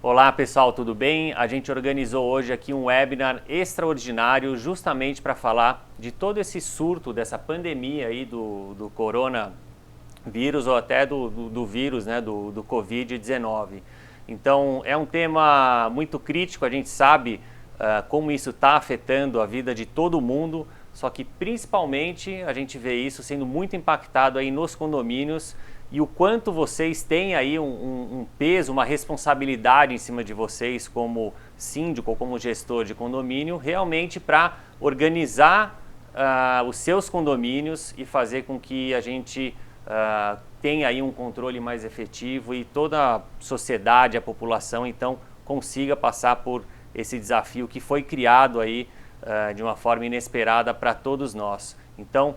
Olá pessoal, tudo bem? A gente organizou hoje aqui um webinar extraordinário justamente para falar de todo esse surto dessa pandemia aí do coronavírus ou até do vírus, né, do Covid-19. Então é um tema muito crítico, a gente sabe como isso está afetando a vida de todo mundo, só que principalmente a gente vê isso sendo muito impactado aí nos condomínios e o quanto vocês têm aí um peso, uma responsabilidade em cima de vocês como síndico ou como gestor de condomínio, realmente para organizar os seus condomínios e fazer com que a gente tenha aí um controle mais efetivo e toda a sociedade, a população, então, consiga passar por esse desafio que foi criado aí de uma forma inesperada para todos nós. Então,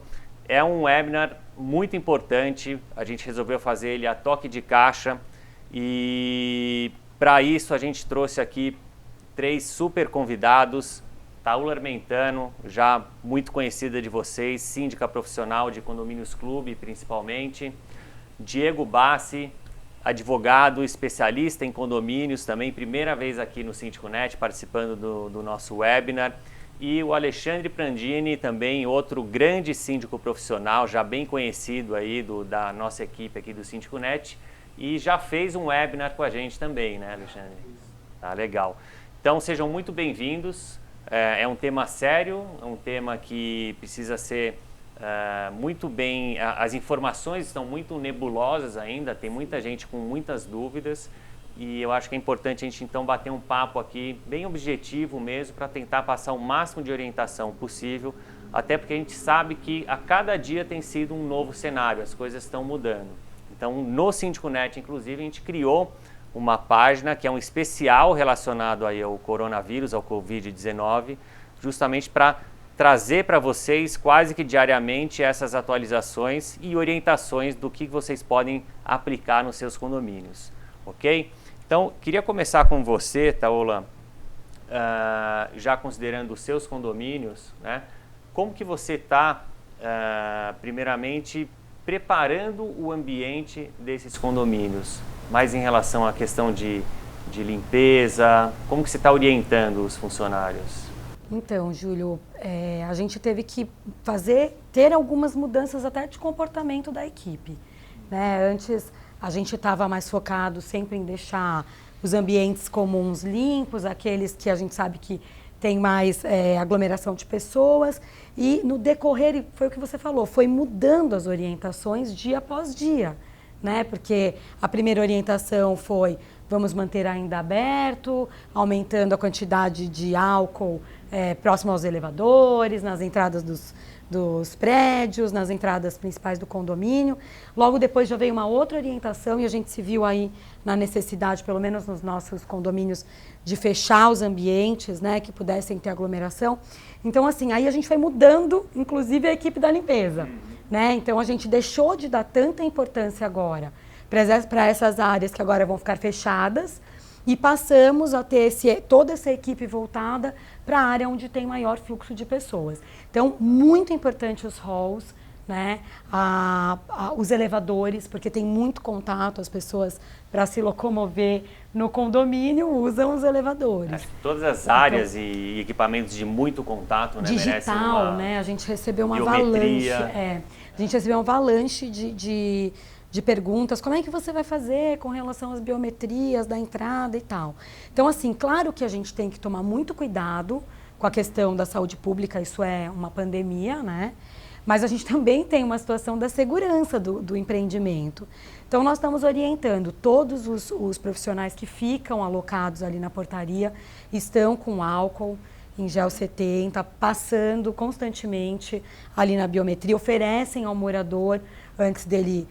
é um webinar muito importante, a gente resolveu fazer ele a toque de caixa e para isso a gente trouxe aqui 3 super convidados. Taula Armentano, já muito conhecida de vocês, síndica profissional de Condomínios Clube principalmente. Diego Bassi, advogado, especialista em condomínios, também primeira vez aqui no SíndicoNet participando do nosso webinar. E o Alexandre Prandini, também outro grande síndico profissional, já bem conhecido aí da nossa equipe aqui do SíndicoNet, e já fez um webinar com a gente também, né, Alexandre? Tá legal. Então sejam muito bem-vindos. É um tema sério, é um tema que precisa ser muito bem... As informações estão muito nebulosas ainda, tem muita gente com muitas dúvidas. E eu acho que é importante a gente então bater um papo aqui bem objetivo mesmo para tentar passar o máximo de orientação possível, até porque a gente sabe que a cada dia tem sido um novo cenário, as coisas estão mudando. Então no SíndicoNet, inclusive, a gente criou uma página que é um especial relacionado aí ao coronavírus, ao Covid-19, justamente para trazer para vocês quase que diariamente essas atualizações e orientações do que vocês podem aplicar nos seus condomínios, ok? Então, queria começar com você, Taola, já considerando os seus condomínios, né? Como que você está, primeiramente, preparando o ambiente desses condomínios? Mais em relação à questão de limpeza, como que você está orientando os funcionários? Então, Júlio, a gente teve que ter algumas mudanças até de comportamento da equipe, né? Antes a gente estava mais focado sempre em deixar os ambientes comuns limpos, aqueles que a gente sabe que tem mais aglomeração de pessoas. E no decorrer, foi o que você falou, foi mudando as orientações dia após dia, né? Porque a primeira orientação foi: vamos manter ainda aberto, aumentando a quantidade de álcool próximo aos elevadores, nas entradas dos prédios, nas entradas principais do condomínio. Logo depois já veio uma outra orientação e a gente se viu aí na necessidade, pelo menos nos nossos condomínios, de fechar os ambientes, né, que pudessem ter aglomeração. Então, assim, aí a gente foi mudando, inclusive, a equipe da limpeza, né? Então, a gente deixou de dar tanta importância agora para essas áreas que agora vão ficar fechadas e passamos a ter toda essa equipe voltada para a área onde tem maior fluxo de pessoas. Então, muito importante os halls, né? Os elevadores, porque tem muito contato, as pessoas, para se locomover no condomínio, usam os elevadores. Acho que todas as áreas e equipamentos de muito contato, né, digital, né? A gente recebeu uma avalanche. A gente recebeu uma avalanche de perguntas: como é que você vai fazer com relação às biometrias da entrada e tal. Então, assim, claro que a gente tem que tomar muito cuidado com a questão da saúde pública, isso é uma pandemia, né? Mas a gente também tem uma situação da segurança do empreendimento. Então, nós estamos orientando todos os profissionais que ficam alocados ali na portaria, estão com álcool em gel 70, passando constantemente ali na biometria, oferecem ao morador antes dele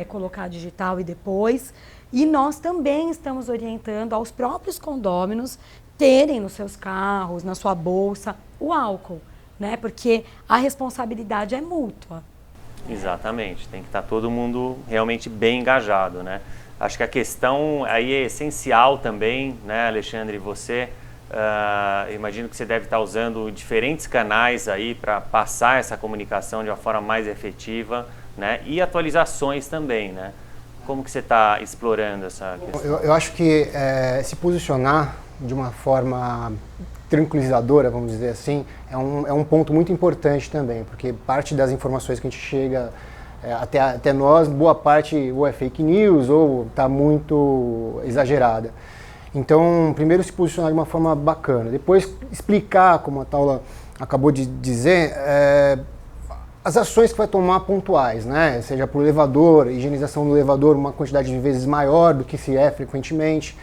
colocar digital e depois. E nós também estamos orientando aos próprios condôminos terem nos seus carros, na sua bolsa, o álcool, né? Porque a responsabilidade é mútua. Exatamente, tem que estar todo mundo realmente bem engajado, né? Acho que a questão aí é essencial também, né, Alexandre, você... imagino que você deve estar usando diferentes canais aí para passar essa comunicação de uma forma mais efetiva, né? E atualizações também, né? Como que você está explorando essa questão? Eu acho que se posicionar de uma forma tranquilizadora, vamos dizer assim, é um ponto muito importante também, porque parte das informações que a gente chega até nós, boa parte ou é fake news ou está muito exagerada. Então, primeiro se posicionar de uma forma bacana, depois explicar, como a Taula acabou de dizer, as ações que vai tomar pontuais, né? Seja para o elevador, higienização do elevador uma quantidade de vezes maior do que se é frequentemente,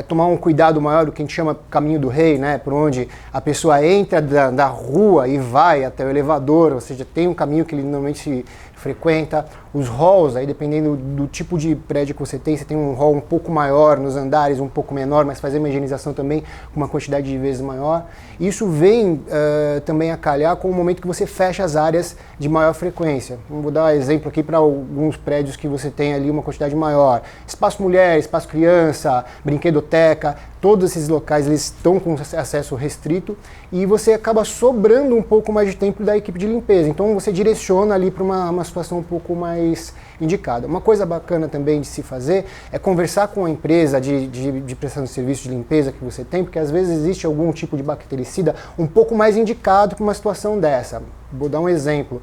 tomar um cuidado maior do que a gente chama caminho do rei, né? Por onde a pessoa entra da rua e vai até o elevador, ou seja, tem um caminho que ele normalmente se frequenta. Os halls, aí dependendo do tipo de prédio que você tem um hall um pouco maior nos andares, um pouco menor, mas fazer uma higienização também com uma quantidade de vezes maior. Isso vem também a calhar com o momento que você fecha as áreas de maior frequência. Vou dar um exemplo aqui para alguns prédios que você tem ali uma quantidade maior. Espaço mulher, espaço criança, brinquedoteca, todos esses locais eles estão com acesso restrito e você acaba sobrando um pouco mais de tempo da equipe de limpeza. Então você direciona ali para uma situação um pouco mais indicada. Uma coisa bacana também de se fazer é conversar com a empresa de prestação de serviço de limpeza que você tem, porque às vezes existe algum tipo de bactericida um pouco mais indicado para uma situação dessa. Vou dar um exemplo.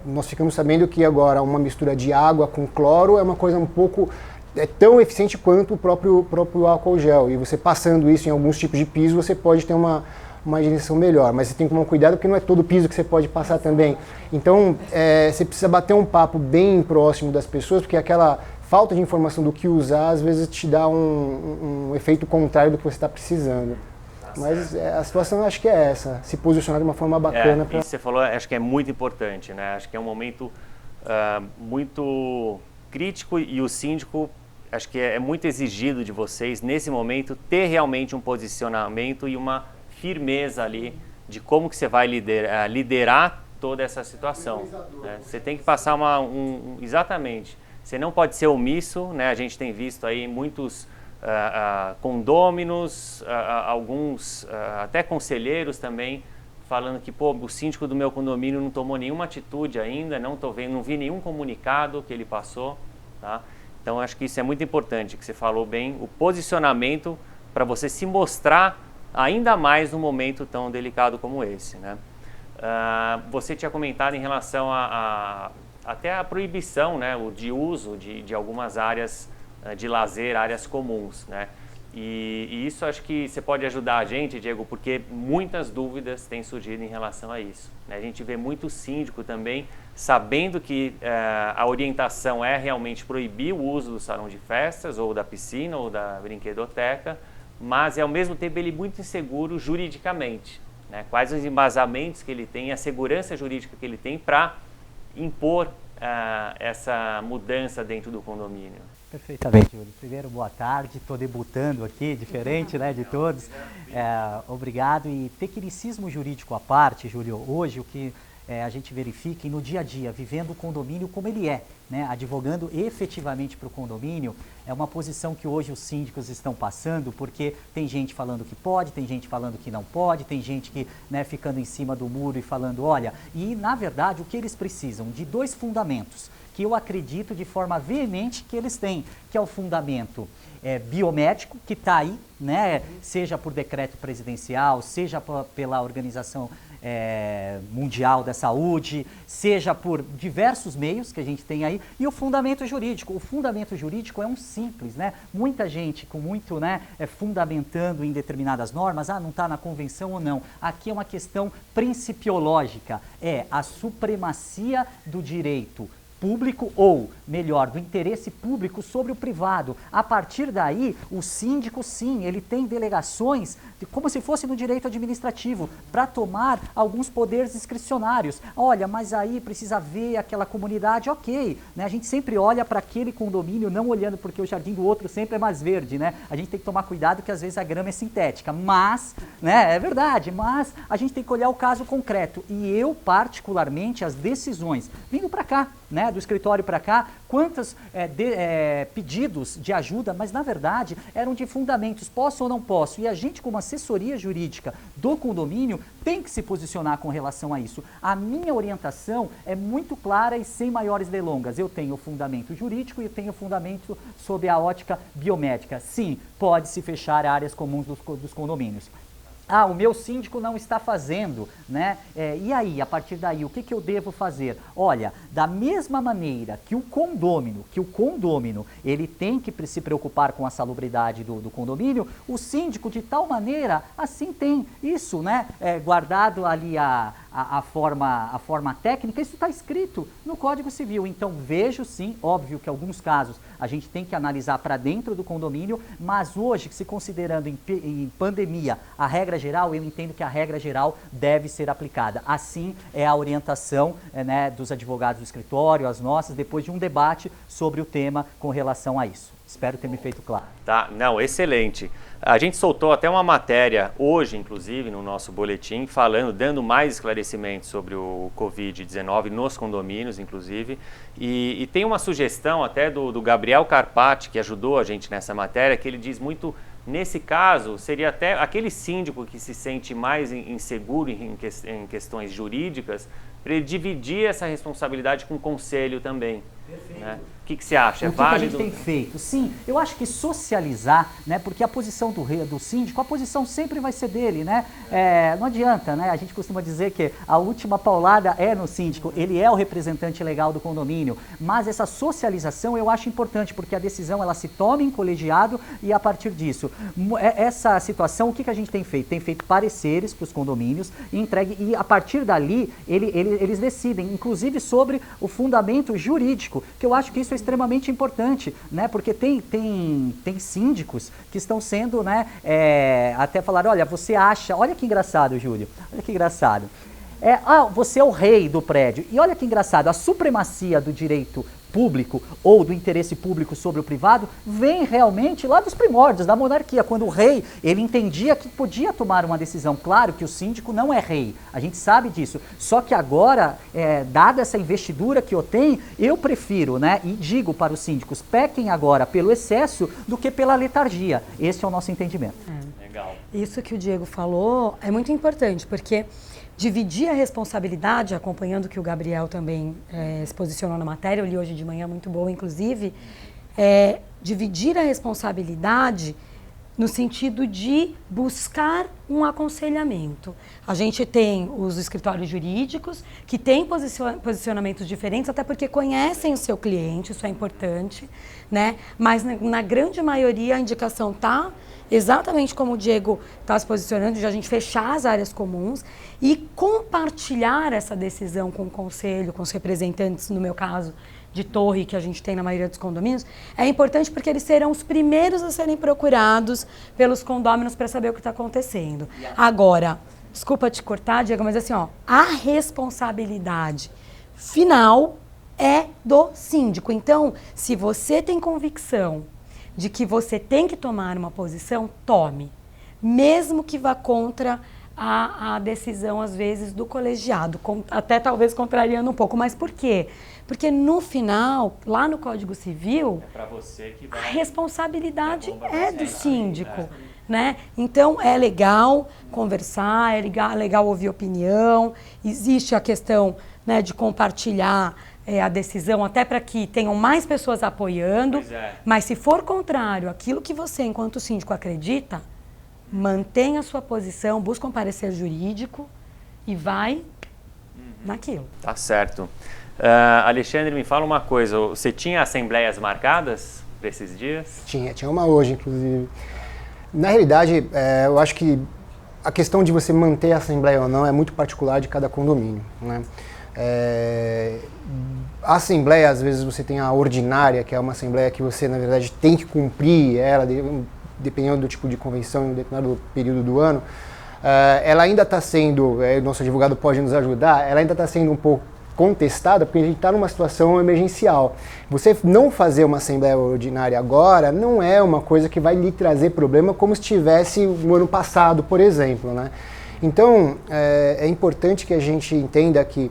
Nós ficamos sabendo que agora uma mistura de água com cloro é uma coisa um pouco tão eficiente quanto o próprio álcool gel. E você passando isso em alguns tipos de piso, você pode ter uma higienização melhor, mas você tem que tomar cuidado porque não é todo piso que você pode passar também. Então, você precisa bater um papo bem próximo das pessoas, porque aquela falta de informação do que usar, às vezes te dá um efeito contrário do que você está precisando. Mas a situação acho que é essa, se posicionar de uma forma bacana. Isso você falou, acho que é muito importante, né? Acho que é um momento muito crítico e o síndico, acho que é muito exigido de vocês, nesse momento, ter realmente um posicionamento e uma firmeza ali de como que você vai liderar toda essa situação. Né? Você tem que passar exatamente. Você não pode ser omisso, né? A gente tem visto aí muitos condôminos, alguns até conselheiros também, falando que o síndico do meu condomínio não tomou nenhuma atitude ainda, não vi nenhum comunicado que ele passou. Tá? Então acho que isso é muito importante, que você falou bem, o posicionamento para você se mostrar ainda mais num momento tão delicado como esse, né? Você tinha comentado em relação até a proibição, né, de uso de algumas áreas de lazer, áreas comuns, né? E isso acho que você pode ajudar a gente, Diego, porque muitas dúvidas têm surgido em relação a isso, né? A gente vê muito síndico também sabendo que a orientação é realmente proibir o uso do salão de festas ou da piscina ou da brinquedoteca, mas ao mesmo tempo ele é muito inseguro juridicamente, né? Quais os embasamentos que ele tem, a segurança jurídica que ele tem para impor essa mudança dentro do condomínio. Perfeitamente, Júlio. Primeiro, boa tarde, estou debutando aqui, diferente, né, de todos. Obrigado. E tecnicismo jurídico à parte, Júlio, hoje o que a gente verifica no dia a dia, vivendo o condomínio como ele é, né, advogando efetivamente para o condomínio, é uma posição que hoje os síndicos estão passando, porque tem gente falando que pode, tem gente falando que não pode, tem gente que, né, ficando em cima do muro e falando, olha, e na verdade o que eles precisam? De dois fundamentos, que eu acredito de forma veemente que eles têm, que é o fundamento biomédico, que está aí, né, seja por decreto presidencial, seja pela Organização Mundial da Saúde, seja por diversos meios que a gente tem aí, e o fundamento jurídico. O fundamento jurídico é um simples, né? Muita gente com muito, né, fundamentando em determinadas normas, não está na convenção ou não. Aqui é uma questão principiológica, é a supremacia do direito público ou, melhor, do interesse público sobre o privado. A partir daí, o síndico, sim, ele tem delegações, como se fosse no direito administrativo, para tomar alguns poderes discricionários. Olha, mas aí precisa ver aquela comunidade, ok, né? A gente sempre olha para aquele condomínio, não olhando porque o jardim do outro sempre é mais verde, né? A gente tem que tomar cuidado que às vezes a grama é sintética, mas, né, é verdade, mas a gente tem que olhar o caso concreto. E eu, particularmente, as decisões, vindo para cá, né, do escritório para cá, quantos pedidos de ajuda, mas na verdade eram de fundamentos, posso ou não posso, e a gente como assessoria jurídica do condomínio tem que se posicionar com relação a isso. A minha orientação é muito clara e sem maiores delongas. Eu tenho o fundamento jurídico e eu tenho o fundamento sob a ótica biomédica. Sim, pode-se fechar áreas comuns dos condomínios. Ah, o meu síndico não está fazendo, né? E aí, a partir daí, o que eu devo fazer? Olha, da mesma maneira que o condômino, ele tem que se preocupar com a salubridade do condomínio, o síndico, de tal maneira, assim tem isso, né? Guardado ali a forma técnica, isso está escrito no Código Civil. Então, vejo sim, óbvio que em alguns casos a gente tem que analisar para dentro do condomínio, mas hoje, se considerando em pandemia a regra geral, eu entendo que a regra geral deve ser aplicada. Assim é a orientação né, dos advogados do escritório, as nossas, depois de um debate sobre o tema com relação a isso. Espero ter me feito claro. Tá, não, excelente. A gente soltou até uma matéria hoje, inclusive, no nosso boletim, dando mais esclarecimentos sobre o Covid-19 nos condomínios, inclusive. E tem uma sugestão até do Gabriel Carpati, que ajudou a gente nessa matéria, que ele diz muito, nesse caso, seria até aquele síndico que se sente mais inseguro em questões jurídicas, para ele dividir essa responsabilidade com o conselho também. Perfeito. Né? O que você acha? É válido? O que a gente tem feito? Sim, eu acho que socializar, né, porque a posição do síndico, a posição sempre vai ser dele, né? Não adianta, né? A gente costuma dizer que a última paulada é no síndico, ele é o representante legal do condomínio, mas essa socialização eu acho importante, porque a decisão ela se toma em colegiado e a partir disso, essa situação, o que a gente tem feito? Tem feito pareceres para os condomínios e a partir dali eles decidem, inclusive sobre o fundamento jurídico, que eu acho que isso é extremamente importante, né? Porque tem síndicos que estão sendo, né, até falar, olha, você acha, olha que engraçado, Júlio, olha que engraçado, você é o rei do prédio, e olha que engraçado, a supremacia do direito público ou do interesse público sobre o privado vem realmente lá dos primórdios da monarquia, quando o rei, ele entendia que podia tomar uma decisão. Claro que o síndico não é rei, a gente sabe disso, só que agora, dada essa investidura que eu tenho, eu prefiro, né, e digo para os síndicos, pequem agora pelo excesso do que pela letargia. Esse é o nosso entendimento. Legal. Isso que o Diego falou é muito importante, porque dividir a responsabilidade, acompanhando que o Gabriel também se posicionou na matéria, eu li hoje de manhã, muito boa, inclusive, dividir a responsabilidade no sentido de buscar um aconselhamento. A gente tem os escritórios jurídicos que têm posicionamentos diferentes, até porque conhecem o seu cliente, isso é importante, né? Mas na grande maioria a indicação está exatamente como o Diego está se posicionando, de a gente fechar as áreas comuns e compartilhar essa decisão com o conselho, com os representantes, no meu caso, de torre, que a gente tem na maioria dos condomínios, é importante porque eles serão os primeiros a serem procurados pelos condôminos para saber o que está acontecendo. Agora, desculpa te cortar, Diego, mas assim, a responsabilidade final é do síndico. Então, se você tem convicção de que você tem que tomar uma posição, tome. Mesmo que vá contra a decisão, às vezes, do colegiado. Até talvez contrariando um pouco. Mas por quê? Porque no final, lá no Código Civil, pra você que vai, a responsabilidade é do síndico. Né? Então, é legal conversar, é legal ouvir opinião. Existe a questão, né, de compartilhar a decisão, até para que tenham mais pessoas apoiando, mas se for contrário àquilo que você, enquanto síndico, acredita, mantenha a sua posição, busca um parecer jurídico e vai naquilo. Tá certo. Alexandre, me fala uma coisa, você tinha assembleias marcadas para esses dias? Tinha uma hoje, inclusive. Na realidade, eu acho que a questão de você manter a assembleia ou não é muito particular de cada condomínio, né? A assembleia, às vezes você tem a ordinária, que é uma assembleia que você, na verdade, tem que cumprir ela, dependendo do tipo de convenção, em determinado período do ano. Ela ainda está sendo, o nosso advogado pode nos ajudar, ela ainda está sendo um pouco contestada, porque a gente está numa situação emergencial. Você não fazer uma assembleia ordinária agora não é uma coisa que vai lhe trazer problema como se tivesse no ano passado, por exemplo, né? Então, é importante que a gente entenda que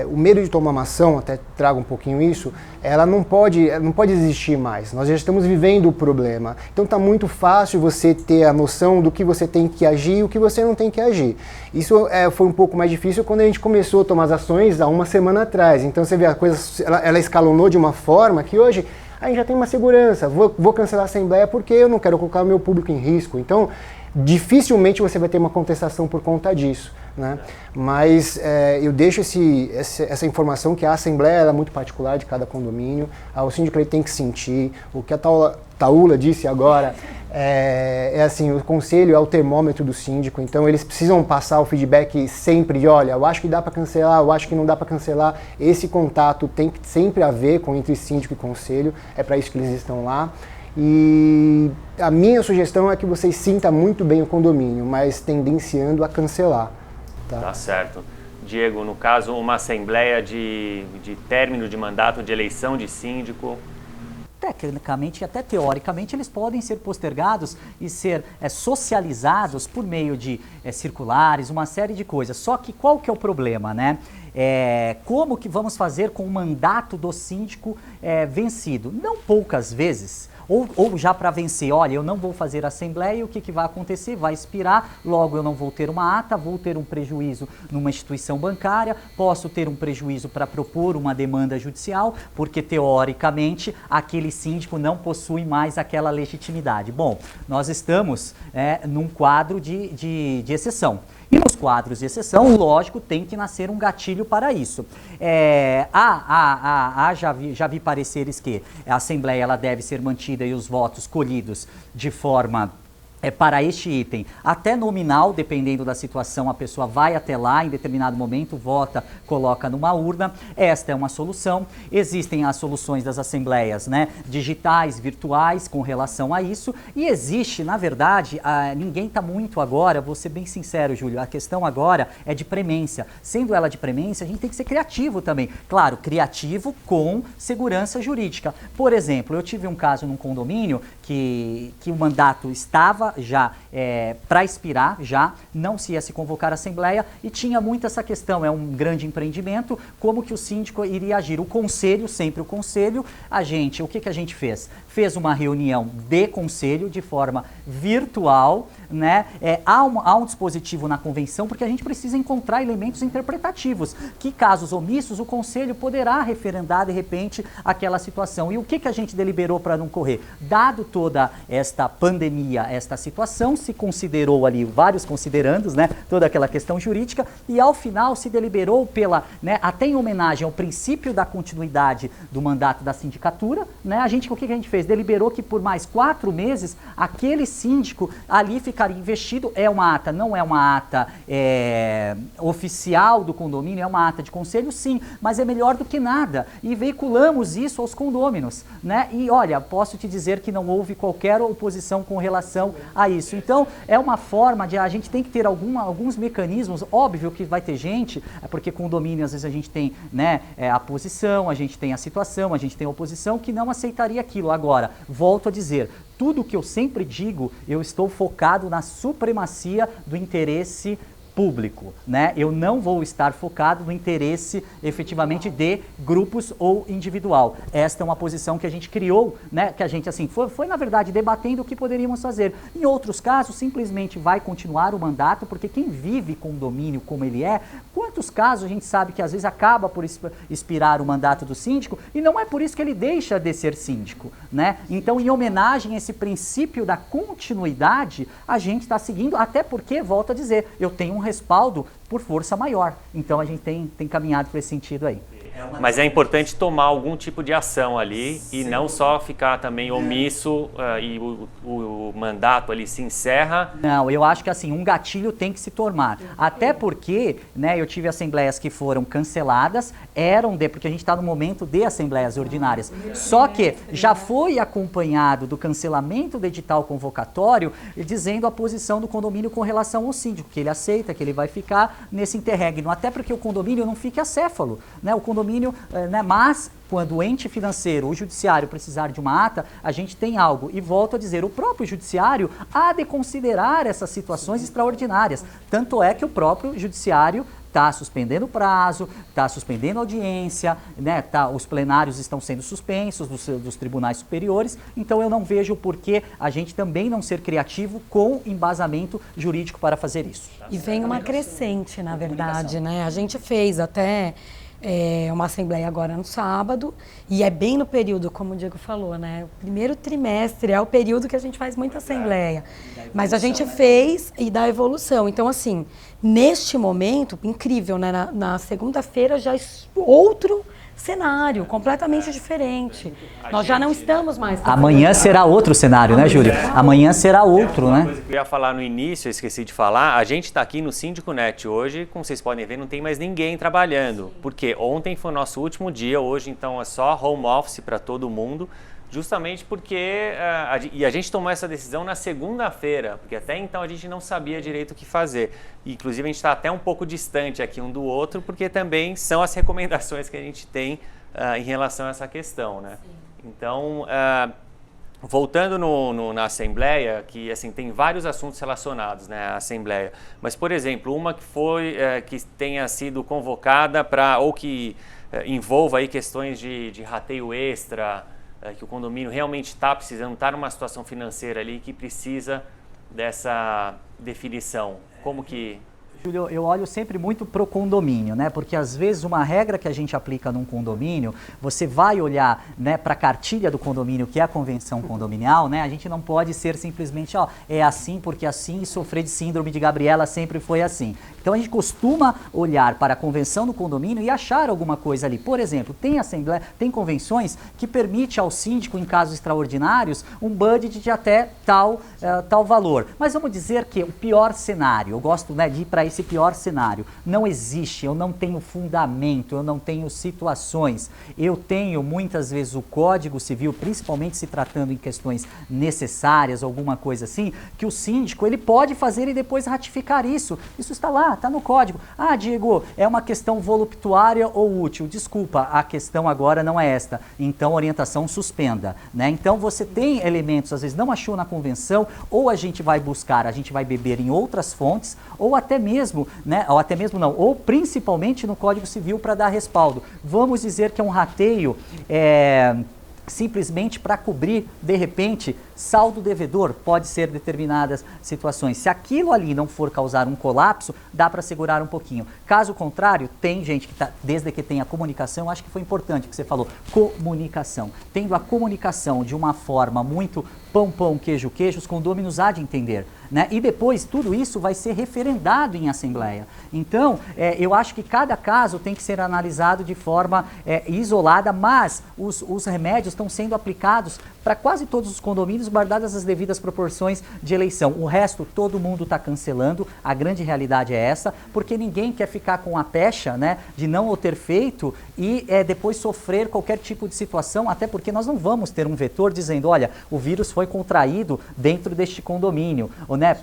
o medo de tomar uma ação, até trago um pouquinho isso, ela não pode existir mais. Nós já estamos vivendo o problema. Então está muito fácil você ter a noção do que você tem que agir e o que você não tem que agir. Isso foi um pouco mais difícil quando a gente começou a tomar as ações há uma semana atrás. Então você vê a coisa, ela escalonou de uma forma que hoje a gente já tem uma segurança. Vou cancelar a assembleia porque eu não quero colocar o meu público em risco. Então dificilmente você vai ter uma contestação por conta disso, né? Mas eu deixo essa informação que a assembleia é muito particular de cada condomínio, o síndico ele tem que sentir, o que a Taula disse agora assim, o conselho é o termômetro do síndico, então eles precisam passar o feedback sempre de, olha, eu acho que dá para cancelar, eu acho que não dá para cancelar. Esse contato tem que sempre haver entre síndico e conselho, é para isso que eles estão lá. E a minha sugestão é que vocês sintam muito bem o condomínio, mas tendenciando a cancelar. Tá certo. Diego, no caso, uma assembleia de término de mandato de eleição de síndico... Tecnicamente e até teoricamente eles podem ser postergados e ser socializados por meio de circulares, uma série de coisas. Só que qual que é o problema, né? Como que vamos fazer com o mandato do síndico vencido? Não poucas vezes, ou já para vencer, olha, eu não vou fazer assembleia, e o que vai acontecer? Vai expirar, logo eu não vou ter uma ata, vou ter um prejuízo numa instituição bancária, posso ter um prejuízo para propor uma demanda judicial, porque teoricamente aquele síndico não possui mais aquela legitimidade. Bom, nós estamos num quadro de exceção. E nos quadros de exceção, lógico, tem que nascer um gatilho para isso. Já vi pareceres que a Assembleia ela deve ser mantida e os votos colhidos de forma... para este item, até nominal, dependendo da situação, a pessoa vai até lá, em determinado momento, vota, coloca numa urna. Esta é uma solução. Existem as soluções das assembleias, né, digitais, virtuais, com relação a isso. E existe, na verdade, ninguém está muito agora, vou ser bem sincero, Júlio, a questão agora é de premência. Sendo ela de premência, a gente tem que ser criativo também. Claro, criativo com segurança jurídica. Por exemplo, eu tive um caso num condomínio que o mandato estava já para expirar, já não se ia se convocar a assembleia e tinha muito essa questão, é um grande empreendimento, como que o síndico iria agir? O conselho, sempre o conselho, o que a gente fez? Fez uma reunião de conselho de forma virtual, né? Há um dispositivo na convenção, porque a gente precisa encontrar elementos interpretativos, que casos omissos o conselho poderá referendar de repente aquela situação. E o que a gente deliberou para não correr? Dado toda esta pandemia, esta situação, se considerou ali vários considerandos, né, toda aquela questão jurídica, e ao final se deliberou até em homenagem ao princípio da continuidade do mandato da sindicatura, né, o que a gente fez? Deliberou que por mais 4 meses aquele síndico ali ficaria investido. É uma ata, não é uma ata oficial do condomínio, é uma ata de conselho, sim, mas é melhor do que nada, e veiculamos isso aos condôminos, né, e olha, posso te dizer que não houve qualquer oposição com relação a isso. Então, é uma forma de a gente tem que ter alguns mecanismos. Óbvio que vai ter gente, porque condomínio às vezes a gente tem, né, a posição, a gente tem a situação, a gente tem a oposição que não aceitaria aquilo. Agora, volto a dizer, tudo que eu sempre digo, eu estou focado na supremacia do interesse público, né? Eu não vou estar focado no interesse efetivamente de grupos ou individual. Esta é uma posição que a gente criou, né? Que a gente assim foi na verdade debatendo o que poderíamos fazer. Em outros casos, simplesmente vai continuar o mandato, porque quem vive condomínio como ele quantos casos a gente sabe que às vezes acaba por expirar o mandato do síndico e não é por isso que ele deixa de ser síndico, né? Então, em homenagem a esse princípio da continuidade, a gente está seguindo, até porque, volto a dizer, eu tenho um respaldo por força maior. Então a gente tem caminhado por esse sentido aí. Mas é importante tomar algum tipo de ação ali. Sim. E não só ficar também omisso e o mandato ali se encerra. Não, eu acho que assim, um gatilho tem que se tomar. Até porque, né, eu tive assembleias que foram canceladas, porque a gente está no momento de assembleias ordinárias. Só que já foi acompanhado do cancelamento do edital convocatório, dizendo a posição do condomínio com relação ao síndico, que ele aceita, que ele vai ficar nesse interregno. Até porque o condomínio não fica acéfalo, né? O condomínio, né, mas quando o ente financeiro, o judiciário precisar de uma ata, a gente tem algo. E volto a dizer, o próprio judiciário há de considerar essas situações extraordinárias. Tanto é que o próprio judiciário está suspendendo o prazo, está suspendendo a audiência, né? Os plenários estão sendo suspensos dos tribunais superiores, então eu não vejo por que a gente também não ser criativo com embasamento jurídico para fazer isso. E vem uma crescente, na verdade, né? A gente fez até uma assembleia agora no sábado, e é bem no período, como o Diego falou, né? O primeiro trimestre é o período que a gente faz muita assembleia. Mas a gente fez e dá evolução. Então, assim, neste momento, incrível, né? Na segunda-feira já outro cenário, completamente diferente. Nós já não estamos mais... Amanhã será outro cenário, né, Júlio? Amanhã será outro, né? Uma coisa que eu ia falar no início, eu esqueci de falar, a gente está aqui no Síndico Net hoje, como vocês podem ver, não tem mais ninguém trabalhando, porque ontem foi o nosso último dia, hoje então é só home office para todo mundo, justamente porque a gente tomou essa decisão na segunda-feira, porque até então a gente não sabia direito o que fazer. Inclusive a gente está até um pouco distante aqui um do outro, porque também são as recomendações que a gente tem em relação a essa questão, né? Então, voltando na Assembleia, que assim, tem vários assuntos relacionados, né, à Assembleia, mas, por exemplo, uma que foi, que tenha sido convocada para, ou que envolva aí questões de rateio extra, que o condomínio realmente está precisando, está numa situação financeira ali que precisa dessa definição. Como que... Júlio, eu olho sempre muito para o condomínio, né? Porque às vezes uma regra que a gente aplica num condomínio, você vai olhar, né, para a cartilha do condomínio, que é a convenção condominial, né? A gente não pode ser simplesmente, ó, é assim porque assim, e sofrer de síndrome de Gabriela sempre foi assim. Então a gente costuma olhar para a convenção do condomínio e achar alguma coisa ali. Por exemplo, tem convenções que permite ao síndico, em casos extraordinários, um budget de até tal valor. Mas vamos dizer que o pior cenário, eu gosto, né, de ir para esse pior cenário, não existe, eu não tenho fundamento, eu não tenho situações, eu tenho muitas vezes o Código Civil, principalmente se tratando em questões necessárias, alguma coisa assim, que o síndico ele pode fazer e depois ratificar isso. Isso está lá, está no código. Ah, Diego, é uma questão voluptuária ou útil? Desculpa, a questão agora não é esta. Então, orientação suspenda, né? Então, você tem elementos, às vezes não achou na convenção, ou a gente vai buscar, a gente vai beber em outras fontes, ou até mesmo, né? Ou até mesmo não, ou principalmente no Código Civil para dar respaldo. Vamos dizer que é um rateio simplesmente para cobrir, de repente, saldo devedor, pode ser determinadas situações. Se aquilo ali não for causar um colapso, dá para segurar um pouquinho. Caso contrário, tem gente que desde que tenha comunicação, acho que foi importante o que você falou, comunicação. Tendo a comunicação de uma forma muito pão, queijo, os condôminos há de entender, né? E depois tudo isso vai ser referendado em assembleia. Então, eu acho que cada caso tem que ser analisado de forma isolada, mas os remédios estão sendo aplicados para quase todos os condomínios, guardadas as devidas proporções de eleição. O resto, todo mundo está cancelando, a grande realidade é essa, porque ninguém quer ficar com a pecha, né, de não o ter feito e depois sofrer qualquer tipo de situação, até porque nós não vamos ter um vetor dizendo, olha, o vírus foi contraído dentro deste condomínio, ou, né,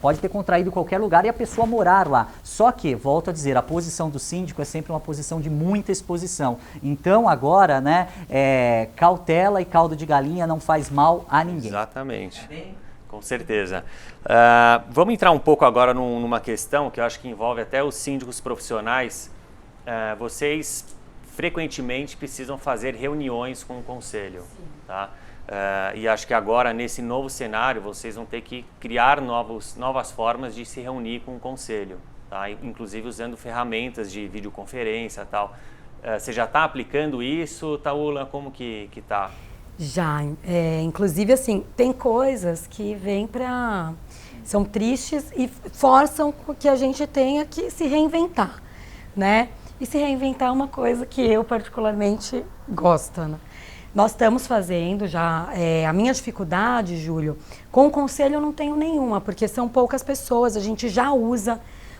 pode ter contraído em qualquer lugar e a pessoa morar lá. Só que, volto a dizer, a posição do síndico é sempre uma posição de muita exposição. Então, agora, né, cautela e caldo de galinha não faz mal a ninguém. Exatamente, com certeza. Vamos entrar um pouco agora numa questão que eu acho que envolve até os síndicos profissionais. Vocês frequentemente precisam fazer reuniões com o conselho, tá? E acho que agora, nesse novo cenário, vocês vão ter que criar novas formas de se reunir com o conselho, tá? Inclusive usando ferramentas de videoconferência e tal. Você já está aplicando isso, Taula? Como que está? Já, inclusive assim, tem coisas que são tristes e forçam que a gente tenha que se reinventar, né? E se reinventar é uma coisa que eu particularmente gosto, né? Nós estamos fazendo já, a minha dificuldade, Júlio, com o conselho eu não tenho nenhuma, porque são poucas pessoas, a gente já usa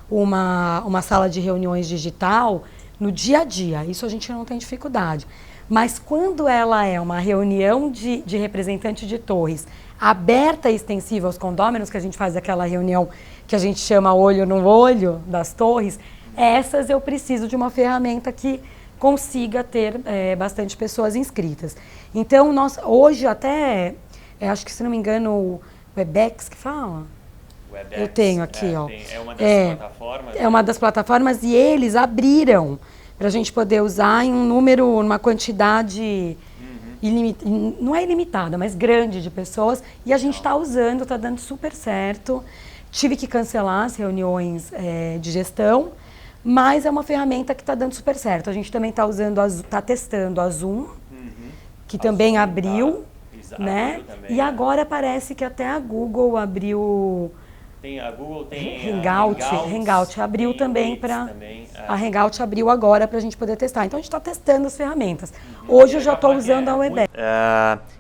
uma sala de reuniões digital no dia a dia, isso a gente não tem dificuldade. Mas quando ela é uma reunião de representante de torres aberta e extensiva aos condôminos, que a gente faz aquela reunião que a gente chama olho no olho das torres, essas eu preciso de uma ferramenta que consiga ter bastante pessoas inscritas. Então, nós hoje até, acho que se não me engano, o Webex que fala? Webex, eu tenho aqui, ó. É uma das plataformas? É uma das plataformas e eles abriram para a gente poder usar em um número, uma quantidade não é ilimitada, mas grande de pessoas. E a gente está usando, está dando super certo. Tive que cancelar as reuniões de gestão, mas é uma ferramenta que está dando super certo. A gente também está usando, está testando a Zoom, que também abriu, né? Abriu também, e agora parece que até a Google abriu. Tem a Google, tem Hangout abriu também para... A Hangout abriu agora para a gente poder testar. Então, a gente está testando as ferramentas. Hoje eu já estou usando a Webex.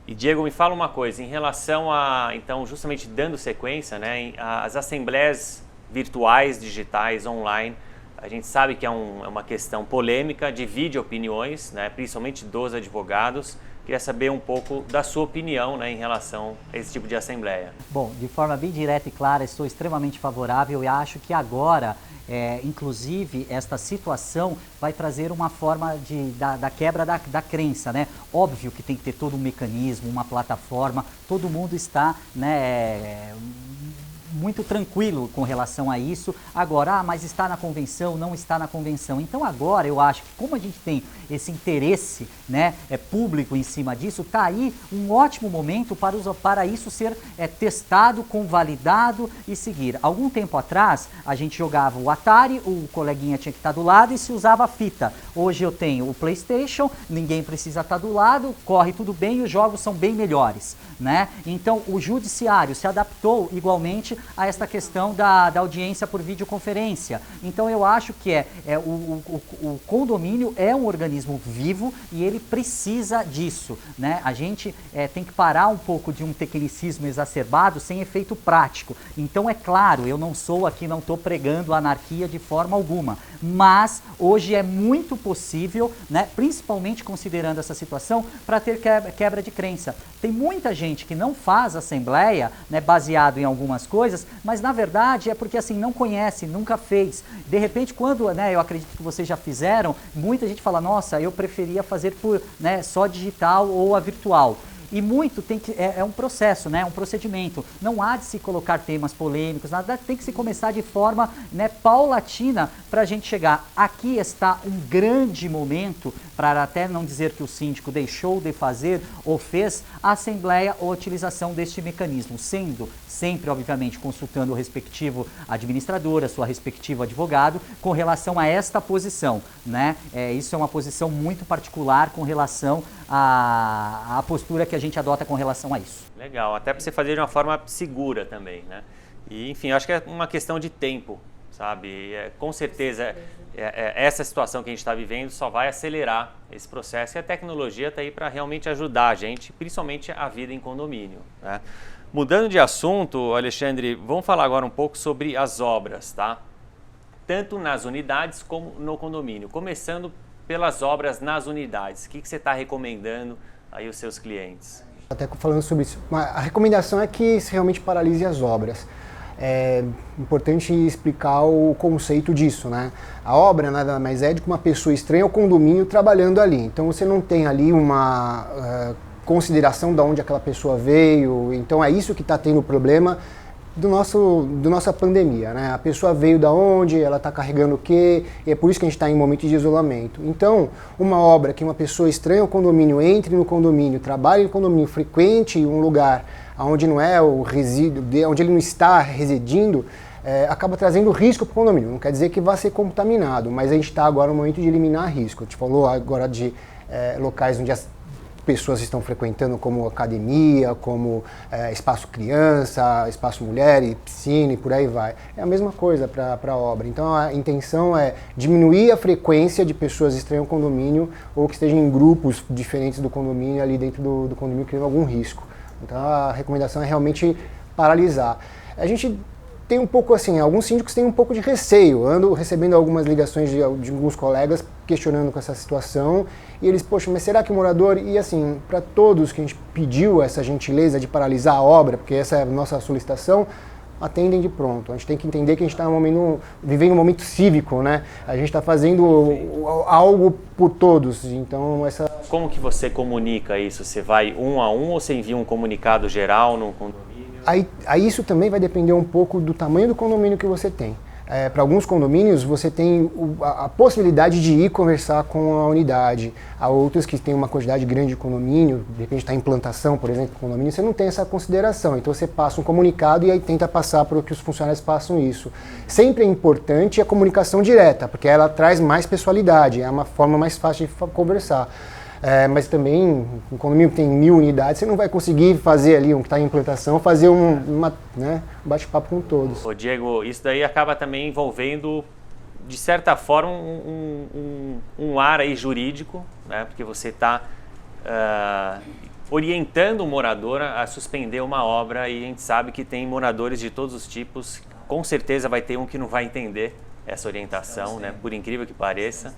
E, Diego, me fala uma coisa. Em relação a, então, justamente dando sequência, né, as assembleias virtuais, digitais, online, a gente sabe que é uma questão polêmica, divide opiniões, né, principalmente dos advogados. Queria saber um pouco da sua opinião, né, em relação a esse tipo de assembleia. Bom, de forma bem direta e clara, estou extremamente favorável e acho que agora, inclusive, esta situação vai trazer uma forma da quebra da crença, né? Óbvio que tem que ter todo um mecanismo, uma plataforma, todo mundo está, né, muito tranquilo com relação a isso. Agora, mas está na convenção, não está na convenção. Então agora eu acho que como a gente tem esse interesse, né, público em cima disso, está aí um ótimo momento para isso ser testado, convalidado e seguir. Algum tempo atrás a gente jogava o Atari, o coleguinha tinha que estar do lado e se usava a fita. Hoje eu tenho o PlayStation, ninguém precisa estar do lado, corre tudo bem e os jogos são bem melhores, né? Então o judiciário se adaptou igualmente a esta questão da audiência por videoconferência. Então eu acho que o condomínio é um organismo vivo e ele precisa disso, né? A gente tem que parar um pouco de um tecnicismo exacerbado sem efeito prático. Então é claro, eu não estou pregando anarquia de forma alguma, mas hoje é muito possível, né, principalmente considerando essa situação, para ter quebra de crença. Tem muita gente que não faz assembleia, né, baseado em algumas coisas, mas na verdade é porque assim não conhece, nunca fez. De repente, quando, né, eu acredito que vocês já fizeram, muita gente fala, nossa, eu preferia fazer por, né, só digital ou a virtual. E muito é um processo, né, um procedimento. Não há de se colocar temas polêmicos, nada, tem que se começar de forma, né, paulatina para a gente chegar. Aqui está um grande momento, para até não dizer que o síndico deixou de fazer ou fez, a assembleia ou a utilização deste mecanismo, sendo sempre, obviamente, consultando o respectivo administrador, a sua respectivo advogado, com relação a esta posição, né? Isso é uma posição muito particular com relação à postura que a gente adota com relação a isso. Legal, até para você fazer de uma forma segura também, né? E, enfim, acho que é uma questão de tempo, sabe? Com certeza, essa situação que a gente está vivendo só vai acelerar esse processo e a tecnologia está aí para realmente ajudar a gente, principalmente a vida em condomínio, né? Mudando de assunto, Alexandre, vamos falar agora um pouco sobre as obras, tá? Tanto nas unidades como no condomínio. Começando pelas obras nas unidades. O que você está recomendando aí aos seus clientes? Até falando sobre isso, a recomendação é que se realmente paralise as obras. É importante explicar o conceito disso, né? A obra nada mais é de que uma pessoa estranha ao condomínio trabalhando ali. Então você não tem ali uma consideração de onde aquela pessoa veio. Então é isso que está tendo problema do nossa pandemia, né? A pessoa veio da onde, ela está carregando o quê, e é por isso que a gente está em momento de isolamento. Então, uma obra que uma pessoa estranha ao condomínio entre no condomínio, trabalhe no condomínio, frequente um lugar onde não é o resíduo, onde ele não está residindo, acaba trazendo risco para o condomínio. Não quer dizer que vá ser contaminado, mas a gente está agora no momento de eliminar risco. A gente falou agora de locais onde as pessoas estão frequentando, como academia, como espaço criança, espaço mulher, e piscina e por aí vai. É a mesma coisa para a obra. Então a intenção é diminuir a frequência de pessoas estranhas ao condomínio ou que estejam em grupos diferentes do condomínio, ali dentro do condomínio, criando algum risco. Então a recomendação é realmente paralisar. A gente tem um pouco assim, alguns síndicos têm um pouco de receio. Ando recebendo algumas ligações de alguns colegas questionando com essa situação e eles, poxa, mas será que o morador... E assim, para todos que a gente pediu essa gentileza de paralisar a obra, porque essa é a nossa solicitação, atendem de pronto. A gente tem que entender que a gente está vivendo um momento cívico, né? A gente está fazendo algo por todos, então essa... Como que você comunica isso? Você vai um a um ou você envia um comunicado geral no condomínio? Aí isso também vai depender um pouco do tamanho do condomínio que você tem. Para alguns condomínios você tem a possibilidade de ir conversar com a unidade. Há outros que têm uma quantidade grande de condomínio, de repente está em implantação, por exemplo, condomínio, você não tem essa consideração. Então você passa um comunicado e aí tenta passar para que os funcionários façam isso. Sempre é importante a comunicação direta, porque ela traz mais pessoalidade, é uma forma mais fácil de conversar. Mas também, um condomínio que tem 1000 unidades, você não vai conseguir fazer ali, um que está em implantação, fazer um bate-papo com todos. Ô Diego, isso daí acaba também envolvendo, de certa forma, um ar aí jurídico, né? Porque você está orientando o morador a suspender uma obra e a gente sabe que tem moradores de todos os tipos, com certeza vai ter um que não vai entender essa orientação, né? Por incrível que pareça.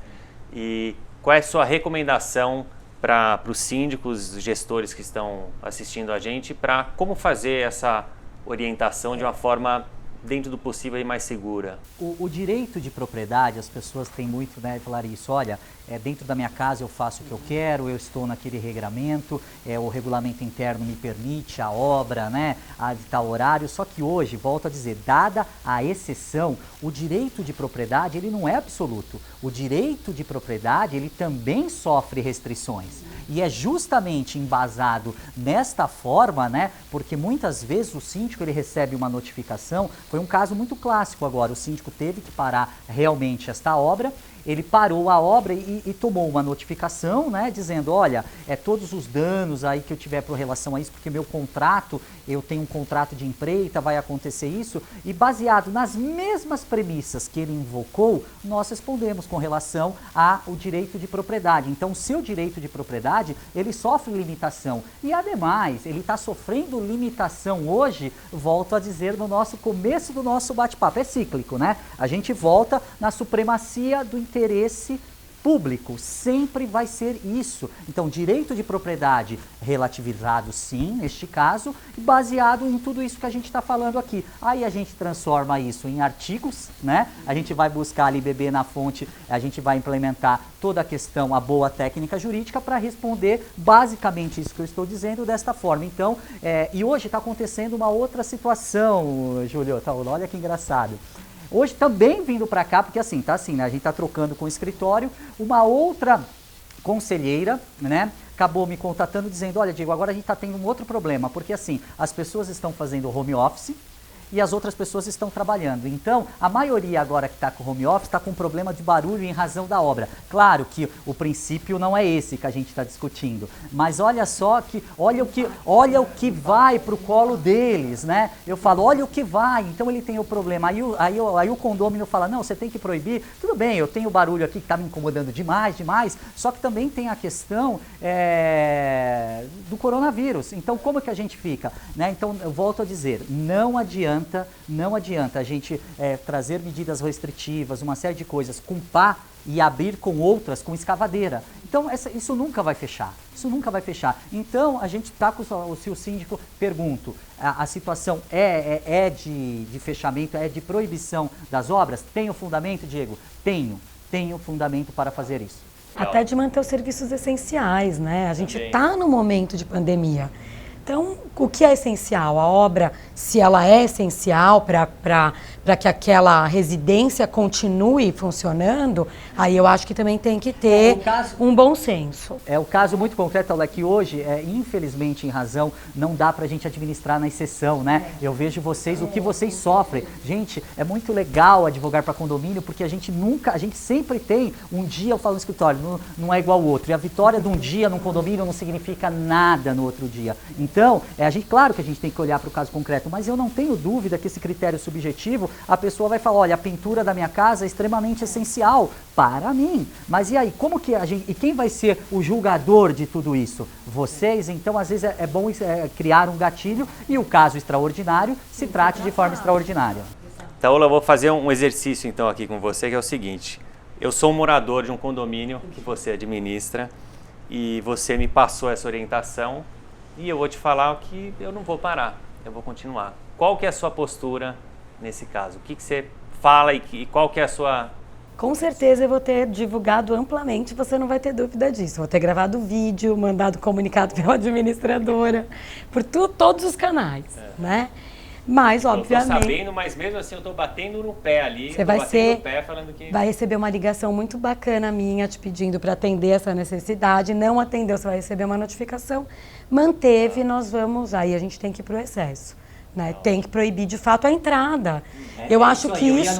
E qual é a sua recomendação para os síndicos, gestores que estão assistindo a gente, para como fazer essa orientação de uma forma, dentro do possível, e mais segura? O direito de propriedade, as pessoas têm muito, né, de falar isso, olha, dentro da minha casa eu faço o que eu quero, eu estou naquele regramento, o regulamento interno me permite a obra, né, a de tal horário, só que hoje, volto a dizer, dada a exceção, o direito de propriedade, ele não é absoluto. O direito de propriedade, ele também sofre restrições. E é justamente embasado nesta forma, né, porque muitas vezes o síndico ele recebe uma notificação, foi um caso muito clássico agora, o síndico teve que parar realmente esta obra, ele parou a obra e tomou uma notificação, né, dizendo, olha, todos os danos aí que eu tiver por relação a isso, porque meu contrato, eu tenho um contrato de empreita, vai acontecer isso, e baseado nas mesmas premissas que ele invocou, nós respondemos com relação ao direito de propriedade. Então, o seu direito de propriedade, ele sofre limitação. E, ademais, ele está sofrendo limitação hoje, volto a dizer no começo do nosso bate-papo, é cíclico, né? A gente volta na supremacia do interesse público, sempre vai ser isso. Então, direito de propriedade relativizado sim, neste caso, baseado em tudo isso que a gente está falando aqui. Aí a gente transforma isso em artigos, né? A gente vai buscar ali, beber na fonte, a gente vai implementar toda a questão, a boa técnica jurídica para responder basicamente isso que eu estou dizendo desta forma. Então, e hoje está acontecendo uma outra situação, Júlio, olha que engraçado. Hoje também vindo para cá, porque assim, né? A gente está trocando com o escritório, uma outra conselheira, né? Acabou me contatando dizendo, olha, Diego, agora a gente está tendo um outro problema, porque assim, as pessoas estão fazendo home office e as outras pessoas estão trabalhando. Então, a maioria agora que está com home office está com problema de barulho em razão da obra. Claro que o princípio não é esse que a gente está discutindo, mas olha só que, olha o que vai para o colo deles, né? Eu falo, olha o que vai, então ele tem o problema. Aí o condômino fala, não, você tem que proibir. Tudo bem, eu tenho barulho aqui que está me incomodando demais, só que também tem a questão do coronavírus. Então, como que a gente fica? Né? Então, eu volto a dizer, não adianta a gente trazer medidas restritivas, uma série de coisas, com pá e abrir com outras, com escavadeira. Então, isso nunca vai fechar. Isso nunca vai fechar. Então, a gente está com o síndico, pergunto, a situação é de fechamento, é de proibição das obras? Tenho fundamento, Diego? Tenho fundamento para fazer isso. Até de manter os serviços essenciais, né? A gente está no momento de pandemia. Então, o que é essencial? A obra, se ela é essencial para que aquela residência continue funcionando, aí eu acho que também tem que ter um bom senso. O caso muito concreto é que hoje, infelizmente, em razão, não dá para a gente administrar na exceção, né? Eu vejo vocês, o que vocês sofrem. Gente, é muito legal advogar para condomínio, porque a gente sempre tem, um dia eu falo no escritório, não é igual ao outro. E a vitória de um dia num condomínio não significa nada no outro dia. Então, claro que a gente tem que olhar para o caso concreto, mas eu não tenho dúvida que esse critério subjetivo, a pessoa vai falar, olha, a pintura da minha casa é extremamente essencial para mim. Mas e aí, como que e quem vai ser o julgador de tudo isso? Vocês, então, às vezes é bom criar um gatilho e o caso extraordinário se trate de forma extraordinária. Então, eu vou fazer um exercício então aqui com você, que é o seguinte. Eu sou um morador de um condomínio que você administra e você me passou essa orientação. E eu vou te falar que eu não vou parar, eu vou continuar. Qual que é a sua postura nesse caso? O que você fala e qual que é a sua com certeza eu vou ter divulgado amplamente, você não vai ter dúvida disso. Vou ter gravado vídeo, mandado comunicado pela administradora, por todos os canais, né? Mas, obviamente... Eu tô sabendo, mas mesmo assim eu tô batendo no pé ali. Você vai receber uma ligação muito bacana minha te pedindo para atender essa necessidade. Não atendeu, você vai receber uma notificação. Manteve, nós vamos... Aí a gente tem que ir para o excesso. Né? Tem que proibir de fato a entrada. Eu acho que isso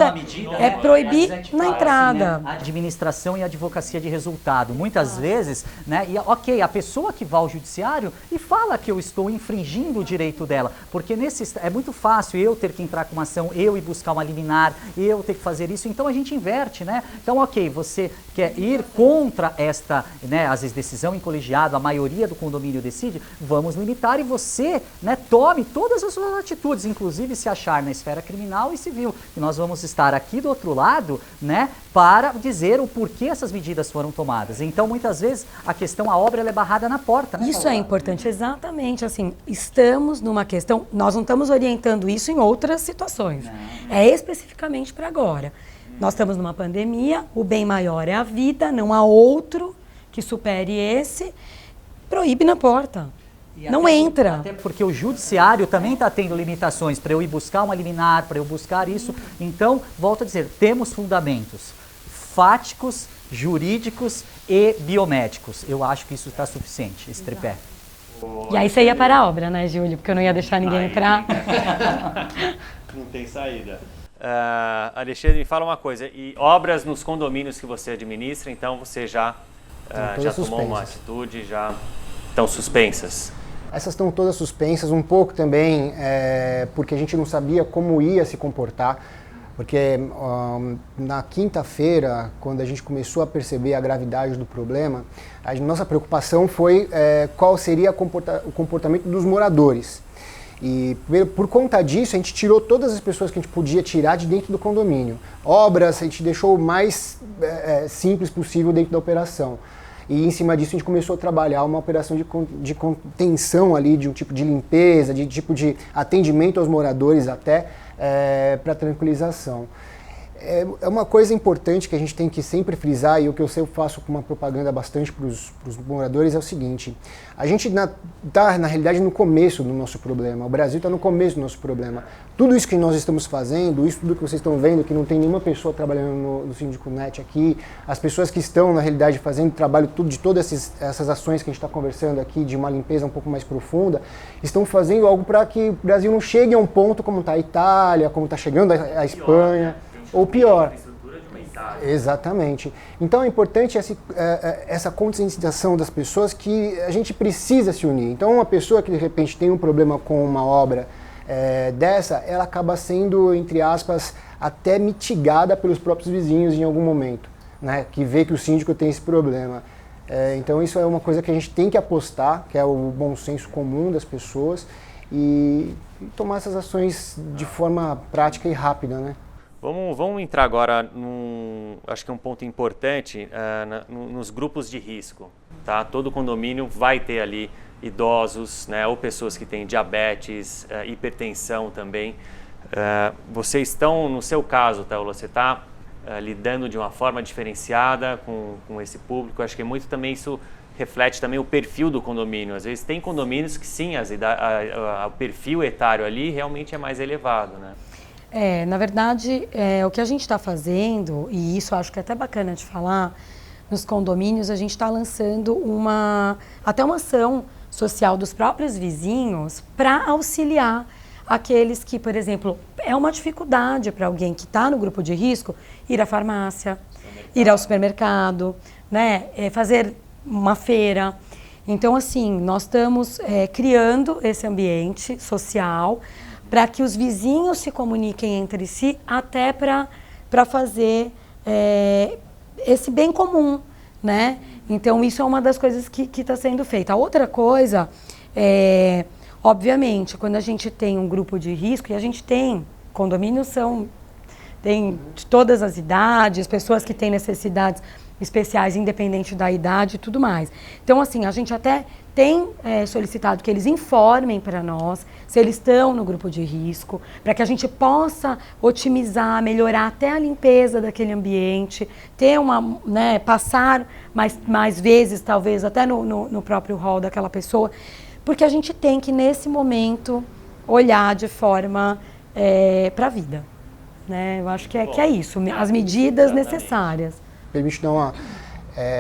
é proibir na entrada. Assim, né? Administração e advocacia de resultado. Muitas vezes, né? E, ok, a pessoa que vai ao judiciário e fala que eu estou infringindo o direito dela, porque é muito fácil eu ter que entrar com uma ação, eu ir buscar uma liminar, eu ter que fazer isso. Então a gente inverte, né? Então, ok, você quer ir contra esta, né? Às vezes decisão em colegiado, a maioria do condomínio decide, vamos limitar e você, né? Tome todas as suas atitudes, inclusive se achar na esfera criminal e civil. E nós vamos estar aqui do outro lado, né, para dizer o porquê essas medidas foram tomadas. Então, muitas vezes, a obra ela é barrada na porta. Né, isso é importante, exatamente. Assim, estamos numa questão, nós não estamos orientando isso em outras situações. Não. É especificamente para agora. Nós estamos numa pandemia, o bem maior é a vida, não há outro que supere esse, proíbe na porta. Não entra. Até porque o judiciário também está tendo limitações para eu ir buscar uma liminar, para eu buscar isso. Então, volto a dizer, temos fundamentos fáticos, jurídicos e biomédicos. Eu acho que isso está suficiente, esse tripé. E aí você ia para a obra, né, Júlio? Porque eu não ia deixar ninguém entrar. Não tem saída. Alexandre, me fala uma coisa. E obras nos condomínios que você administra, então você já tomou uma atitude, já estão suspensas? Essas estão todas suspensas, um pouco também porque a gente não sabia como ia se comportar, porque na quinta-feira, quando a gente começou a perceber a gravidade do problema, a nossa preocupação foi qual seria o comportamento dos moradores. E por conta disso, a gente tirou todas as pessoas que a gente podia tirar de dentro do condomínio. Obras, a gente deixou o mais simples possível dentro da operação. E em cima disso a gente começou a trabalhar uma operação de contenção ali, de um tipo de limpeza, de tipo de atendimento aos moradores até, para tranquilização. É uma coisa importante que a gente tem que sempre frisar, e o que eu sempre faço com uma propaganda bastante para os moradores é o seguinte: a gente está, na realidade, no começo do nosso problema, o Brasil está no começo do nosso problema. Tudo isso que nós estamos fazendo, isso tudo que vocês estão vendo, que não tem nenhuma pessoa trabalhando no Síndico Net aqui, as pessoas que estão, na realidade, fazendo trabalho de todas essas ações que a gente está conversando aqui, de uma limpeza um pouco mais profunda, estão fazendo algo para que o Brasil não chegue a um ponto como está a Itália, como está chegando a Espanha. Ou pior. Exatamente. Então é importante essa conscientização das pessoas que a gente precisa se unir. Então uma pessoa que de repente tem um problema com uma obra dessa, ela acaba sendo, entre aspas, até mitigada pelos próprios vizinhos em algum momento, né? Que vê que o síndico tem esse problema. Então isso é uma coisa que a gente tem que apostar, que é o bom senso comum das pessoas e tomar essas ações de forma prática e rápida, né? Vamos entrar agora acho que é um ponto importante, nos grupos de risco. Tá? Todo condomínio vai ter ali idosos, né, ou pessoas que têm diabetes, hipertensão também. Vocês estão, no seu caso, Taula, você está lidando de uma forma diferenciada com esse público. Acho que muito também isso reflete também o perfil do condomínio. Às vezes tem condomínios que sim, o perfil etário ali realmente é mais elevado, né? Na verdade, o que a gente está fazendo, e isso acho que é até bacana de falar, nos condomínios a gente está lançando até uma ação social dos próprios vizinhos para auxiliar aqueles que, por exemplo, é uma dificuldade para alguém que está no grupo de risco ir à farmácia, ir ao supermercado, né, fazer uma feira. Então, assim, nós estamos criando esse ambiente social para que os vizinhos se comuniquem entre si, até para fazer esse bem comum, né? Então, isso é uma das coisas que está sendo feita. A outra coisa, obviamente, quando a gente tem um grupo de risco, e a gente tem, condomínios tem de todas as idades, pessoas que têm necessidades especiais, independente da idade e tudo mais. Então, assim, a gente até tem solicitado que eles informem para nós se eles estão no grupo de risco, para que a gente possa otimizar, melhorar até a limpeza daquele ambiente, ter passar mais vezes, talvez, até no próprio hall daquela pessoa, porque a gente tem que, nesse momento, olhar de forma para a vida. Né? Eu acho que é isso, as medidas necessárias. Permite dar uma...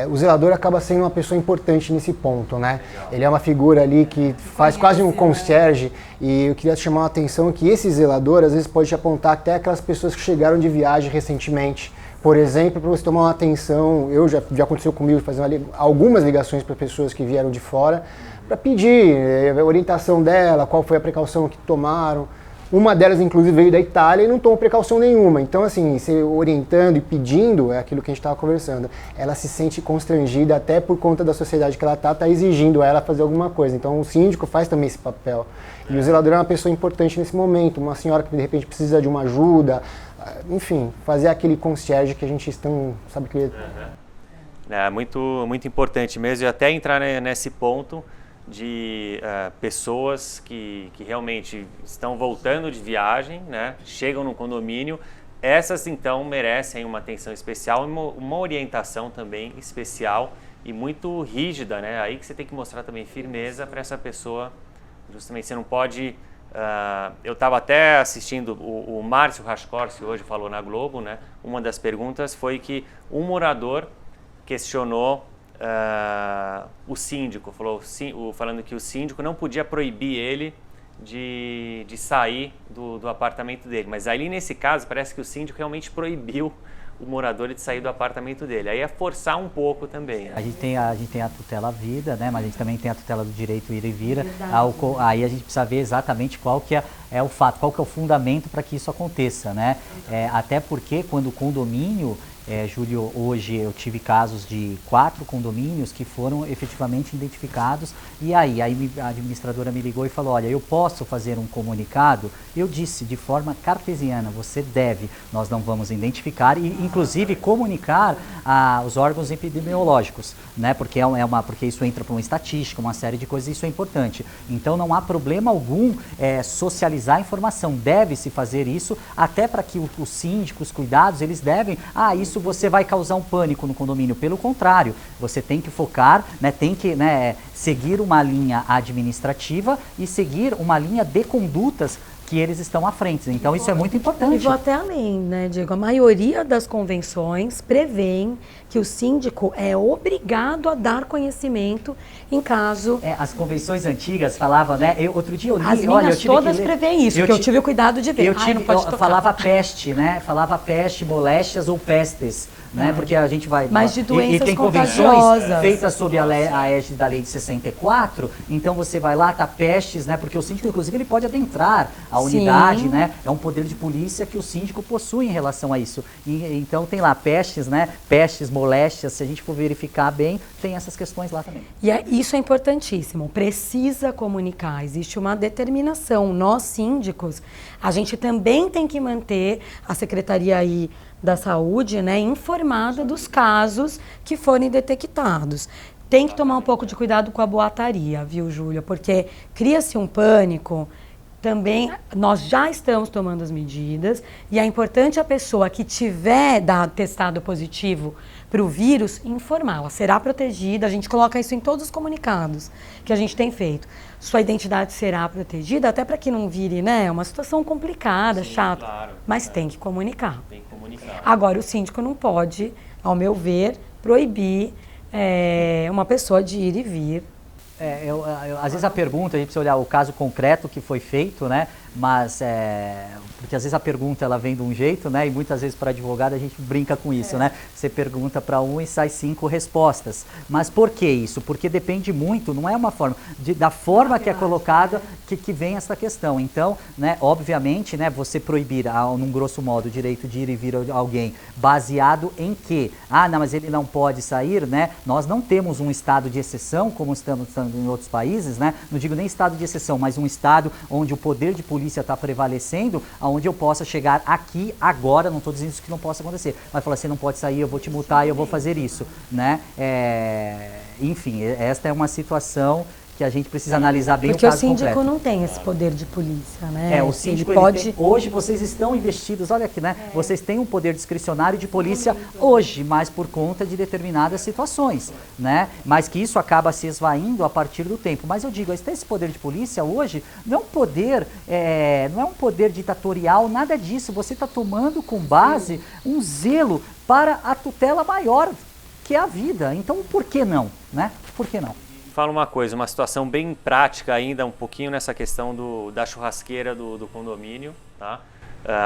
o zelador acaba sendo uma pessoa importante nesse ponto, né? Ele é uma figura ali que faz quase um concierge, e eu queria chamar a atenção que esse zelador, às vezes, pode te apontar até aquelas pessoas que chegaram de viagem recentemente. Por exemplo, para você tomar uma atenção, já aconteceu comigo, fazer algumas ligações para pessoas que vieram de fora, para pedir a orientação dela, qual foi a precaução que tomaram. Uma delas, inclusive, veio da Itália e não tomou precaução nenhuma. Então, assim, você orientando e pedindo, é aquilo que a gente estava conversando, ela se sente constrangida até por conta da sociedade que ela está exigindo ela fazer alguma coisa. Então, o síndico faz também esse papel. E o zelador é uma pessoa importante nesse momento, uma senhora que, de repente, precisa de uma ajuda, enfim, fazer aquele concierge que a gente sabe que... É muito, muito importante mesmo, e até entrar nesse ponto de pessoas que realmente estão voltando de viagem, né? Chegam no condomínio, essas então merecem uma atenção especial e uma orientação também especial e muito rígida, né? Aí que você tem que mostrar também firmeza para essa pessoa, justamente você não pode... eu estava até assistindo, o Márcio Rascorsi hoje falou na Globo, né? Uma das perguntas foi que um morador questionou o síndico, falando que o síndico não podia proibir ele de sair do apartamento dele. Mas ali nesse caso parece que o síndico realmente proibiu o morador de sair do apartamento dele. Aí é forçar um pouco também. Né? A gente tem a tutela à vida, né? Mas a gente também tem a tutela do direito ir e vir. Aí a gente precisa ver exatamente qual que é o fato, qual que é o fundamento para que isso aconteça, né? Até porque quando o condomínio... Júlio, hoje eu tive casos de 4 condomínios que foram efetivamente identificados e aí a administradora me ligou e falou, olha, eu posso fazer um comunicado? Eu disse de forma cartesiana, você deve, nós não vamos identificar e inclusive comunicar aos órgãos epidemiológicos, né? Porque porque isso entra para uma estatística, uma série de coisas, isso é importante. Então não há problema algum socializar a informação, deve-se fazer isso até para que os síndicos, os cuidados, eles devem, isso você vai causar um pânico no condomínio. Pelo contrário, você tem que focar, né, tem que seguir uma linha administrativa e seguir uma linha de condutas que eles estão à frente. Então isso é muito importante. E vou até além, né, Diego? A maioria das convenções prevêem que o síndico é obrigado a dar conhecimento em caso... As convenções antigas falavam, né? Outro dia eu li... As minhas todas prevêem isso, porque eu tive o cuidado de ver. Falava peste, né? Falava peste, moléstias ou pestes. Né? Porque a gente vai... Mas de doenças e tem convenções feitas sob a égide da lei de 64, então você vai lá, tá pestes, né? Porque o síndico, inclusive, ele pode adentrar a unidade, né? É um poder de polícia que o síndico possui em relação a isso. Então tem lá pestes, né? Pestes, moléstias, se a gente for verificar bem, tem essas questões lá também. E isso é importantíssimo, precisa comunicar, existe uma determinação. Nós, síndicos, a gente também tem que manter a Secretaria aí da Saúde, né, informada dos casos que forem detectados. Tem que tomar um pouco de cuidado com a boataria, viu, Júlia? Porque cria-se um pânico. Também nós já estamos tomando as medidas e é importante a pessoa que tiver dado testado positivo para o vírus informá-la. Será protegida, a gente coloca isso em todos os comunicados que a gente tem feito. Sua identidade será protegida, até para que não vire, né, uma situação complicada, chata, claro, mas tem que comunicar. Tem que comunicar. Agora, o síndico não pode, ao meu ver, proibir uma pessoa de ir e vir. Às vezes a pergunta, a gente precisa olhar o caso concreto que foi feito, né? Mas, porque às vezes a pergunta ela vem de um jeito, né? E muitas vezes para advogado a gente brinca com isso, né? Você pergunta para um e sai 5 respostas. Mas por que isso? Porque depende muito, não é uma forma, da forma que é colocada que vem essa questão. Então, né, obviamente, né, você proibir, num grosso modo, o direito de ir e vir alguém, baseado em que? Não, mas ele não pode sair, né? Nós não temos um estado de exceção, como estamos em outros países, né? Não digo nem estado de exceção, mas um estado onde o poder de polícia polícia está prevalecendo, aonde eu possa chegar aqui agora, não estou dizendo isso que não possa acontecer, mas falar assim, não pode sair, eu vou te multar e eu vou fazer isso, né? Enfim, esta é uma situação que a gente precisa analisar bem o caso completo. Porque o síndico não tem esse poder de polícia, né? O síndico ele pode... Hoje vocês estão investidos, olha aqui, né? Vocês têm um poder discricionário de polícia hoje, mas por conta de determinadas situações, né? Mas que isso acaba se esvaindo a partir do tempo. Mas eu digo, esse poder de polícia hoje não é um poder ditatorial, nada disso. Você está tomando com base um zelo para a tutela maior, que é a vida. Então, por que não, né? Por que não? Fala uma coisa, uma situação bem prática ainda, um pouquinho nessa questão da churrasqueira do condomínio, tá?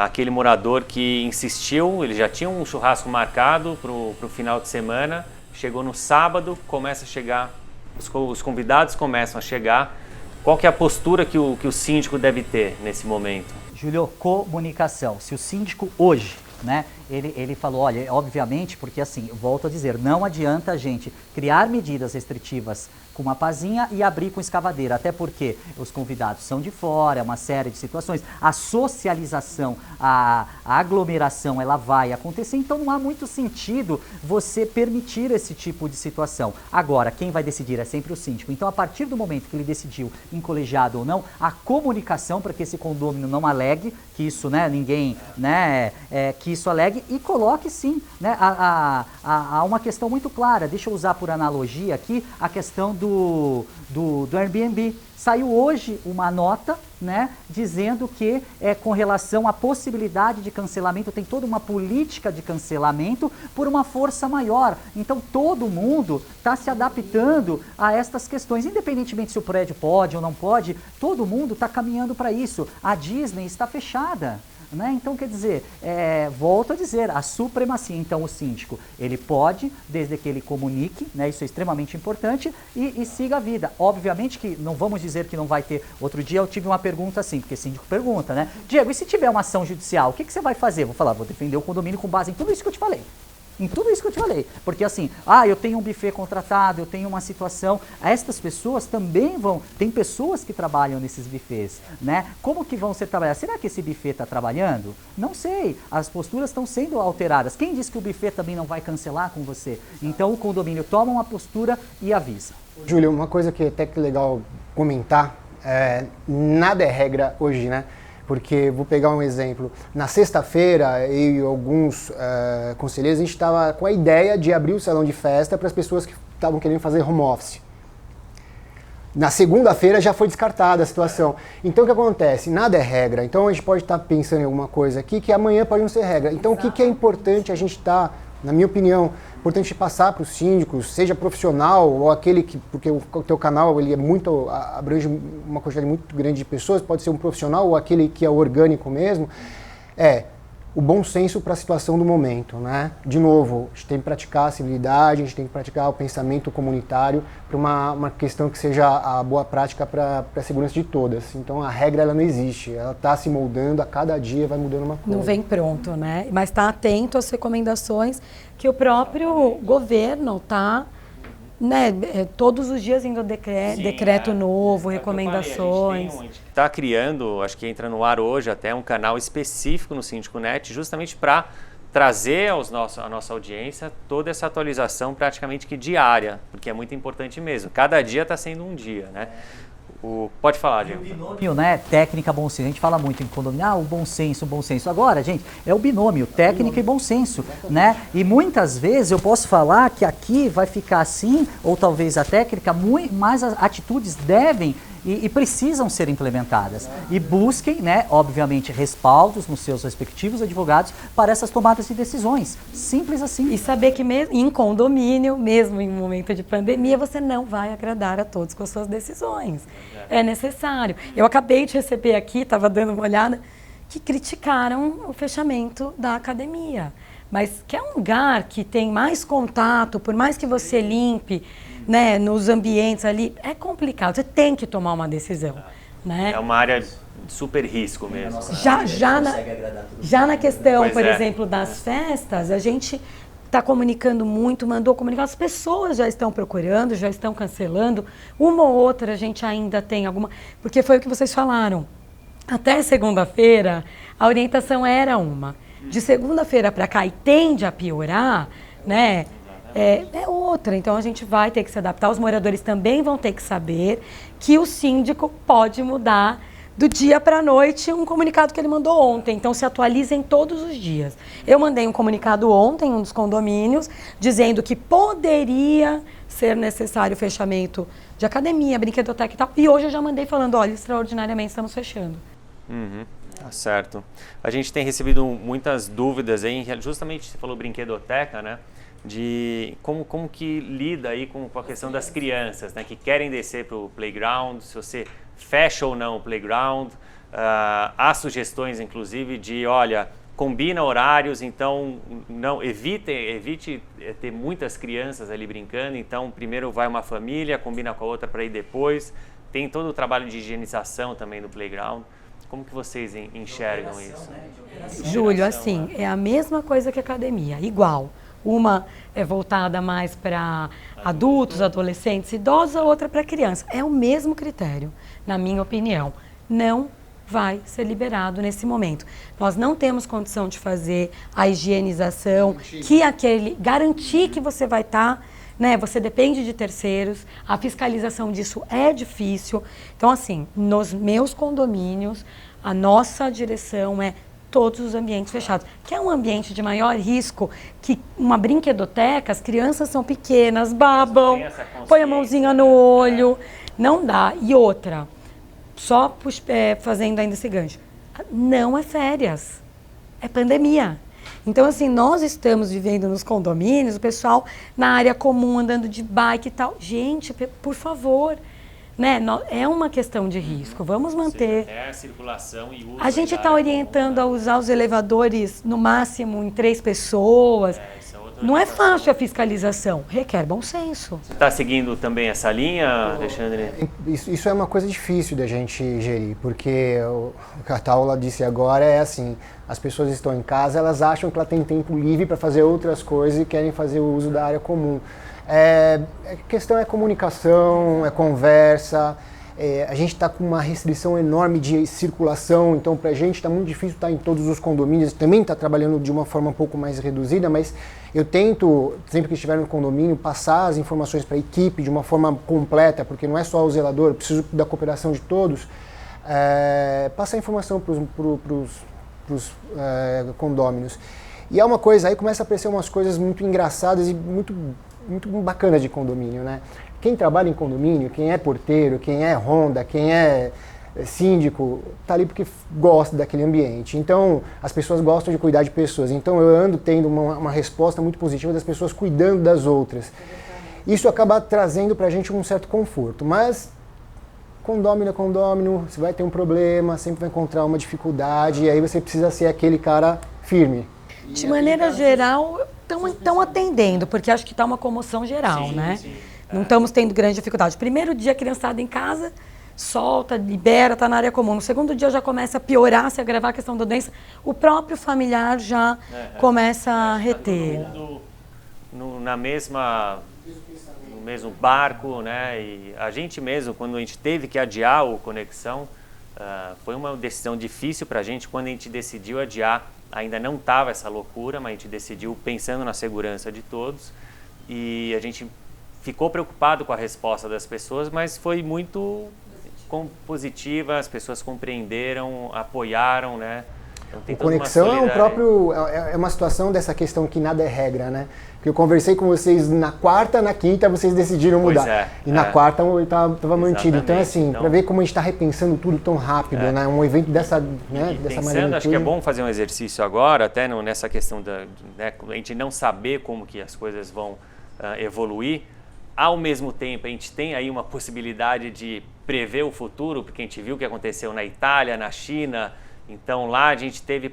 Aquele morador que insistiu, ele já tinha um churrasco marcado para o final de semana, chegou no sábado, começa a chegar, os convidados começam a chegar. Qual que é a postura que o síndico deve ter nesse momento? Júlio, comunicação. Se o síndico hoje, né, ele falou, olha, obviamente, porque assim, volto a dizer, não adianta a gente criar medidas restritivas com uma pazinha e abrir com escavadeira, até porque os convidados são de fora, é uma série de situações, a socialização, a aglomeração, ela vai acontecer, então não há muito sentido você permitir esse tipo de situação. Agora, quem vai decidir é sempre o síndico, então a partir do momento que ele decidiu em colegiado ou não, a comunicação para que esse condômino não alegue, que isso, né, ninguém, né, que isso alegue e coloque sim, né, há uma questão muito clara, deixa eu usar por analogia aqui a questão do Airbnb. Saiu hoje uma nota, né, dizendo que com relação à possibilidade de cancelamento, tem toda uma política de cancelamento por uma força maior. Então todo mundo está se adaptando a estas questões, independentemente se o prédio pode ou não pode, todo mundo está caminhando para isso. A Disney está fechada. Né? Então, quer dizer, volto a dizer, a supremacia, então o síndico, ele pode, desde que ele comunique, né, isso é extremamente importante, e siga a vida. Obviamente que não vamos dizer que não vai ter. Outro dia eu tive uma pergunta assim, porque o síndico pergunta, né? Diego, e se tiver uma ação judicial, o que você vai fazer? Vou falar, vou defender o condomínio com base em tudo isso que eu te falei. Em tudo isso que eu te falei. Porque assim, eu tenho um buffet contratado, eu tenho uma situação. Estas pessoas também tem pessoas que trabalham nesses buffets, né? Como que vão ser trabalhadas? Será que esse buffet está trabalhando? Não sei. As posturas estão sendo alteradas. Quem disse que o buffet também não vai cancelar com você? Então o condomínio toma uma postura e avisa. Júlio, uma coisa que é até que legal comentar, nada é regra hoje, né? Porque, vou pegar um exemplo, na sexta-feira, eu e alguns conselheiros, a gente estava com a ideia de abrir o salão de festa para as pessoas que estavam querendo fazer home office. Na segunda-feira já foi descartada a situação. Então o que acontece? Nada é regra. Então a gente pode estar pensando em alguma coisa aqui que amanhã pode não ser regra. Então o que é importante a gente estar, na minha opinião, importante passar para os síndicos, seja profissional ou aquele que, porque o teu canal ele abrange uma quantidade muito grande de pessoas, pode ser um profissional ou aquele que é orgânico mesmo, o bom senso para a situação do momento, né? De novo, a gente tem que praticar a civilidade, a gente tem que praticar o pensamento comunitário para uma questão que seja a boa prática para a segurança de todas. Então a regra ela não existe, ela está se moldando, a cada dia vai mudando uma coisa. Não vem pronto, né? Mas está atento às recomendações que o próprio governo está, né, todos os dias indo decreto novo, recomendações. A gente está criando, acho que entra no ar hoje até um canal específico no Síndico Net, justamente para trazer à nossa audiência toda essa atualização praticamente que diária, porque é muito importante mesmo. Cada dia está sendo um dia, né? Pode falar, Diego. O binômio, né? Técnica, bom senso. A gente fala muito em condomínio, o bom senso, o bom senso. Agora, gente, é o binômio, técnica e bom senso, né? E muitas vezes eu posso falar que aqui vai ficar assim, ou talvez a técnica, mas as atitudes devem e precisam ser implementadas. E busquem, né, obviamente, respaldos nos seus respectivos advogados para essas tomadas de decisões. Simples assim. E saber que mesmo em condomínio, mesmo em um momento de pandemia, você não vai agradar a todos com as suas decisões. É necessário. Eu acabei de receber aqui, estava dando uma olhada, que criticaram o fechamento da academia. Mas que é um lugar que tem mais contato, por mais que você limpe, né, nos ambientes ali, é complicado, você tem que tomar uma decisão. Né? É uma área de super risco mesmo. Já na questão, por exemplo, das festas, a gente está comunicando muito, mandou comunicar, as pessoas já estão procurando, já estão cancelando, uma ou outra a gente ainda tem alguma, porque foi o que vocês falaram. Até segunda-feira, a orientação era uma. De segunda-feira para cá, e tende a piorar, né? É outra. Então, a gente vai ter que se adaptar. Os moradores também vão ter que saber que o síndico pode mudar do dia para a noite um comunicado que ele mandou ontem. Então, se atualizem todos os dias. Eu mandei um comunicado ontem, um dos condomínios, dizendo que poderia ser necessário o fechamento de academia, brinquedoteca e tal. E hoje eu já mandei falando, olha, extraordinariamente estamos fechando. Tá certo. A gente tem recebido muitas dúvidas aí, justamente você falou brinquedoteca, né? De como que lida aí com a questão das crianças, né? Que querem descer para o playground, se você fecha ou não o playground. Há sugestões, inclusive, de, olha, combina horários, então não evite ter muitas crianças ali brincando, então primeiro vai uma família, combina com a outra para ir depois. Tem todo o trabalho de higienização também do playground. Como que vocês enxergam isso? Júlio, assim, é a mesma coisa que a academia, igual. Uma é voltada mais para adultos, adolescentes, idosos, a outra para criança. É o mesmo critério, na minha opinião. Não vai ser liberado nesse momento. Nós não temos condição de fazer a higienização, garantir que você vai estar, né? Você depende de terceiros, a fiscalização disso é difícil. Então, assim, nos meus condomínios, a nossa direção é todos os ambientes fechados. Que é um ambiente de maior risco, que uma brinquedoteca, as crianças são pequenas, babam, põe a mãozinha no olho, não dá. E outra, só fazendo ainda esse gancho, não é férias, é pandemia. Então, assim, nós estamos vivendo nos condomínios, o pessoal na área comum, andando de bike e tal. Gente, por favor, né? É uma questão de risco, vamos manter. É a circulação e uso. A gente está orientando a usar os elevadores no máximo em 3 pessoas. Não é fácil a fiscalização, requer bom senso. Você está seguindo também essa linha, Alexandre? Isso é uma coisa difícil da gente gerir, porque o que a Taula disse agora é assim, as pessoas estão em casa, elas acham que ela tem tempo livre para fazer outras coisas e querem fazer o uso da área comum. A questão é comunicação, é conversa. A gente está com uma restrição enorme de circulação, então para a gente está muito difícil estar em todos os condomínios. Também está trabalhando de uma forma um pouco mais reduzida, mas eu tento, sempre que estiver no condomínio, passar as informações para a equipe de uma forma completa, porque não é só o zelador, eu preciso da cooperação de todos. Passar informação para os condôminos. E é uma coisa, aí começa a aparecer umas coisas muito engraçadas e muito bacanas de condomínio, né? Quem trabalha em condomínio, quem é porteiro, quem é ronda, quem é síndico, tá ali porque gosta daquele ambiente. Então, as pessoas gostam de cuidar de pessoas. Então, eu ando tendo uma resposta muito positiva das pessoas cuidando das outras. Isso acaba trazendo pra gente um certo conforto. Mas, condômino é condômino, você vai ter um problema, sempre vai encontrar uma dificuldade, e aí você precisa ser aquele cara firme. De maneira geral, estão atendendo, porque acho que está uma comoção geral, né? Sim. Não estamos tendo grande dificuldade. Primeiro dia, a criançada em casa, solta, libera, está na área comum. No segundo dia já começa a piorar, se agravar a questão da doença. O próprio familiar já começa a reter. Tá todo mundo no mesmo barco, né? E a gente mesmo, quando a gente teve que adiar o Conexão, foi uma decisão difícil para a gente. Quando a gente decidiu adiar, ainda não estava essa loucura, mas a gente decidiu pensando na segurança de todos. E a gente ficou preocupado com a resposta das pessoas, mas foi muito positiva, as pessoas compreenderam, apoiaram, né? Então, tem o Conexão é uma situação dessa questão que nada é regra, né? Porque eu conversei com vocês na quarta, na quinta, vocês decidiram mudar. E na quarta eu estava mantido. Então, assim, para ver como a gente está repensando tudo tão rápido, né? Um evento dessa maneira. Acho que é bom fazer um exercício agora, até nessa questão a gente não saber como que as coisas vão evoluir. Ao mesmo tempo, a gente tem aí uma possibilidade de prever o futuro, porque a gente viu o que aconteceu na Itália, na China. Então, lá a gente teve,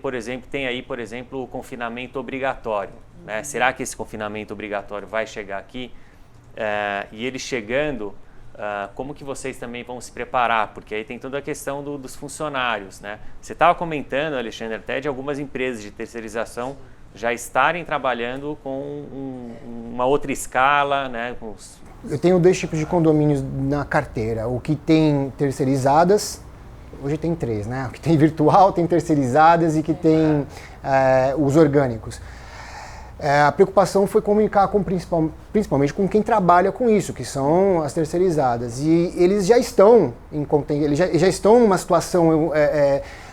tem aí, por exemplo, o confinamento obrigatório. Né? Será que esse confinamento obrigatório vai chegar aqui? E ele chegando, como que vocês também vão se preparar? Porque aí tem toda a questão dos funcionários. Né? Você estava comentando, Alexandre, até de algumas empresas de terceirização já estarem trabalhando com uma outra escala, né? Eu tenho 2 tipos de condomínios na carteira. O que tem terceirizadas hoje tem 3, né? Que tem virtual, tem terceirizadas e que tem os orgânicos. A preocupação foi comunicar principalmente com quem trabalha com isso, que são as terceirizadas. E eles já estão eles já estão numa situação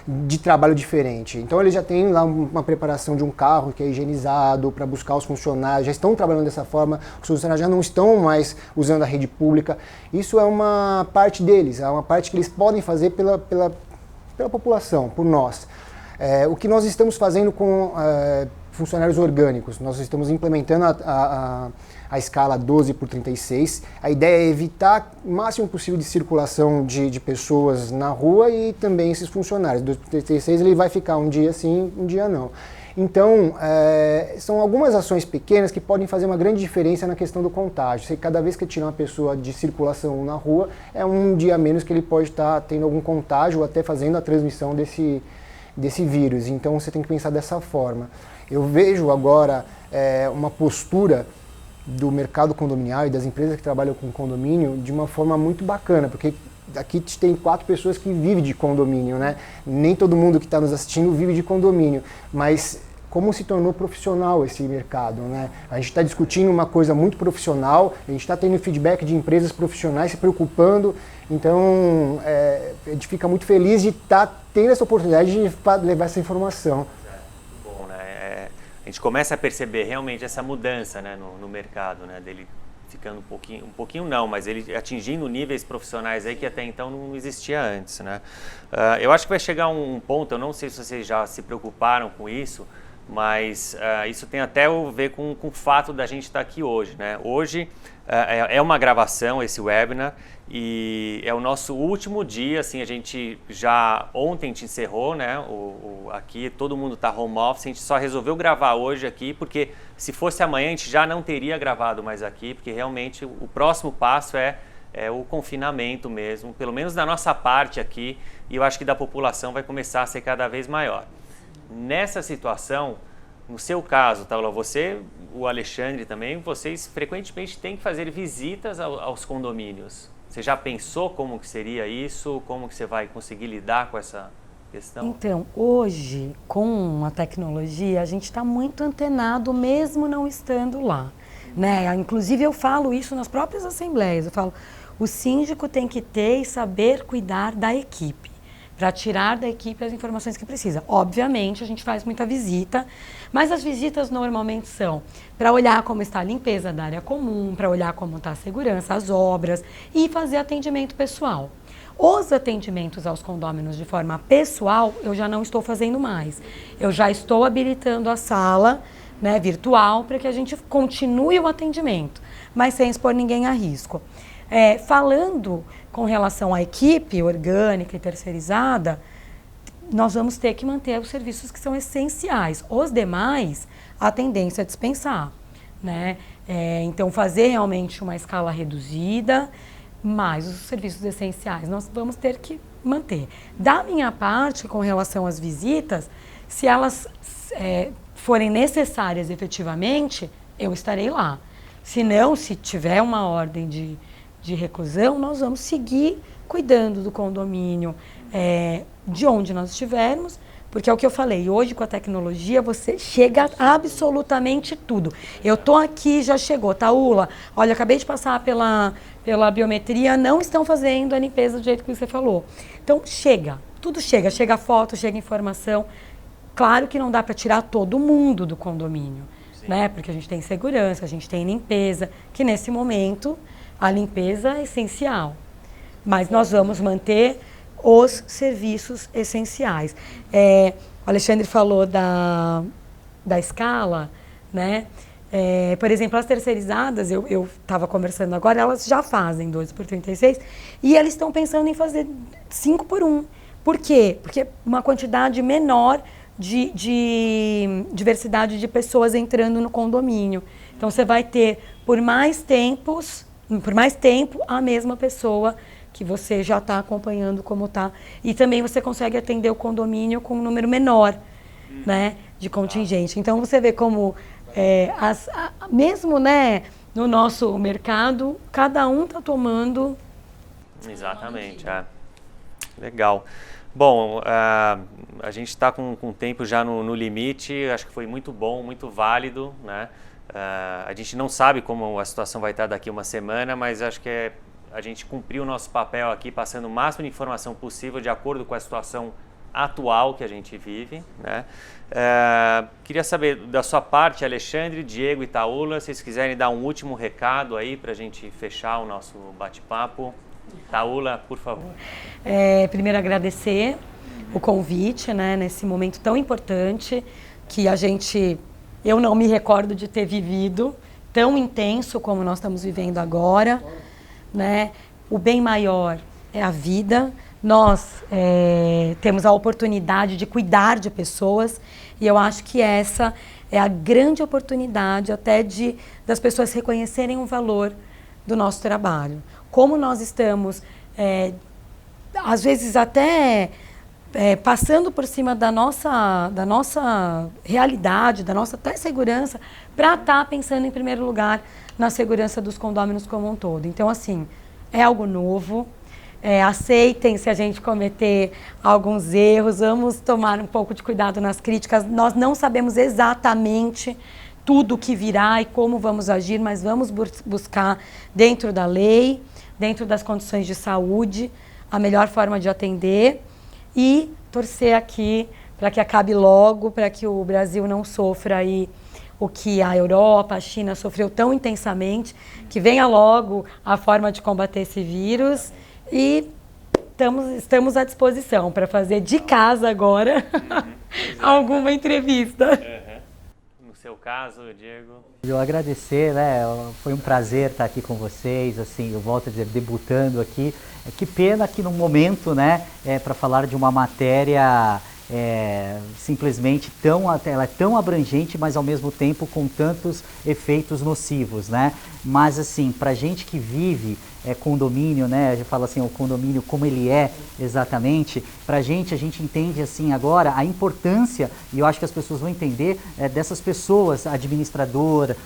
de trabalho diferente. Então eles já têm lá uma preparação de um carro que é higienizado para buscar os funcionários, já estão trabalhando dessa forma, os funcionários já não estão mais usando a rede pública. Isso é uma parte deles, é uma parte que eles podem fazer pela população, por nós. O que nós estamos fazendo com funcionários orgânicos, nós estamos implementando a escala 12/36. A ideia é evitar o máximo possível de circulação de pessoas na rua e também esses funcionários. 12/36 ele vai ficar um dia sim, um dia não. Então, são algumas ações pequenas que podem fazer uma grande diferença na questão do contágio. Cada vez que tirar uma pessoa de circulação na rua, é um dia a menos que ele pode estar tendo algum contágio ou até fazendo a transmissão desse vírus. Então, você tem que pensar dessa forma. Eu vejo agora uma postura do mercado condominial e das empresas que trabalham com condomínio de uma forma muito bacana, porque aqui tem 4 pessoas que vivem de condomínio, né? Nem todo mundo que está nos assistindo vive de condomínio, mas como se tornou profissional esse mercado, né? A gente está discutindo uma coisa muito profissional, a gente está tendo feedback de empresas profissionais se preocupando, então a gente fica muito feliz de estar tendo essa oportunidade de levar essa informação. Bom, né? A gente começa a perceber realmente essa mudança, né, no mercado, né, dele ficando um pouquinho não, mas ele atingindo níveis profissionais aí que até então não existia antes, né? Eu acho que vai chegar um ponto, eu não sei se vocês já se preocuparam com isso, mas isso tem até a ver com o fato da gente estar aqui hoje, né? Hoje é uma gravação, esse webinar, e é o nosso último dia, assim, a gente já ontem te encerrou, né? Aqui todo mundo está home office, a gente só resolveu gravar hoje aqui, porque se fosse amanhã a gente já não teria gravado mais aqui, porque realmente o próximo passo é o confinamento mesmo, pelo menos da nossa parte aqui, e eu acho que da população vai começar a ser cada vez maior. Nessa situação, no seu caso, Taula, você, o Alexandre também, vocês frequentemente têm que fazer visitas aos condomínios. Você já pensou como que seria isso? Como que você vai conseguir lidar com essa questão? Então, hoje, com a tecnologia, a gente está muito antenado, mesmo não estando lá, né? Inclusive, eu falo isso nas próprias assembleias. Eu falo, o síndico tem que ter e saber cuidar da equipe, para tirar da equipe as informações que precisa. Obviamente, a gente faz muita visita, mas as visitas normalmente são para olhar como está a limpeza da área comum, para olhar como está a segurança, as obras e fazer atendimento pessoal. Os atendimentos aos condôminos de forma pessoal, eu já não estou fazendo mais. Eu já estou habilitando a sala, né, virtual para que a gente continue o atendimento, mas sem expor ninguém a risco. Falando com relação à equipe orgânica e terceirizada, nós vamos ter que manter os serviços que são essenciais. Os demais, a tendência é dispensar, né? Então, fazer realmente uma escala reduzida, mas os serviços essenciais nós vamos ter que manter. Da minha parte, com relação às visitas, se elas forem necessárias efetivamente, eu estarei lá. Se não, se tiver uma ordem de reclusão, nós vamos seguir cuidando do condomínio, de onde nós estivermos, porque é o que eu falei, hoje com a tecnologia você chega a absolutamente tudo. Eu tô aqui, já chegou, Taula, olha, acabei de passar pela biometria, não estão fazendo a limpeza do jeito que você falou. Então chega, tudo chega foto, chega informação. Claro que não dá para tirar todo mundo do condomínio, né? Porque a gente tem segurança, a gente tem limpeza, que nesse momento a limpeza é essencial, mas nós vamos manter os serviços essenciais. O Alexandre falou da escala, né? Por exemplo, as terceirizadas, eu estava conversando agora, elas já fazem 12/36 e eles estão pensando em fazer 5/1. Por quê? Porque uma quantidade menor de diversidade de pessoas entrando no condomínio. Então, você vai ter por mais tempo a mesma pessoa que você já está acompanhando como está. E também você consegue atender o condomínio com um número menor, né, de contingente. Então, você vê como, mesmo, né, no nosso mercado, cada um está tomando... Exatamente, Legal. Bom, a gente está com o tempo já no limite, acho que foi muito bom, muito válido, né? A gente não sabe como a situação vai estar daqui uma semana, mas acho que a gente cumpriu o nosso papel aqui, passando o máximo de informação possível de acordo com a situação atual que a gente vive, né? Queria saber da sua parte, Alexandre, Diego e Taula, se vocês quiserem dar um último recado aí para a gente fechar o nosso bate-papo. Taula, por favor. Primeiro agradecer o convite, né, nesse momento tão importante que eu não me recordo de ter vivido tão intenso como nós estamos vivendo agora, né? O bem maior é a vida. Nós temos a oportunidade de cuidar de pessoas e eu acho que essa é a grande oportunidade até das pessoas reconhecerem o valor do nosso trabalho. Como nós estamos, às vezes até passando por cima da nossa realidade, da nossa até segurança, para estar pensando em primeiro lugar na segurança dos condôminos como um todo. Então, assim, é algo novo. Aceitem se a gente cometer alguns erros, vamos tomar um pouco de cuidado nas críticas. Nós não sabemos exatamente tudo o que virá e como vamos agir, mas vamos buscar dentro da lei, dentro das condições de saúde, a melhor forma de atender e torcer aqui para que acabe logo, para que o Brasil não sofra aí o que a Europa, a China sofreu tão intensamente, que venha logo a forma de combater esse vírus e estamos à disposição para fazer de casa agora alguma entrevista. No seu caso, Diego? Eu agradecer, né? Foi um prazer estar aqui com vocês, assim, eu volto a dizer, debutando aqui. Que pena que no momento, né, para falar de uma matéria simplesmente ela é tão abrangente, mas ao mesmo tempo com tantos efeitos nocivos, né? Mas assim, para gente que vive condomínio, né? A gente fala assim, o condomínio como ele é exatamente, a gente entende assim agora a importância, e eu acho que as pessoas vão entender dessas pessoas, a administradora,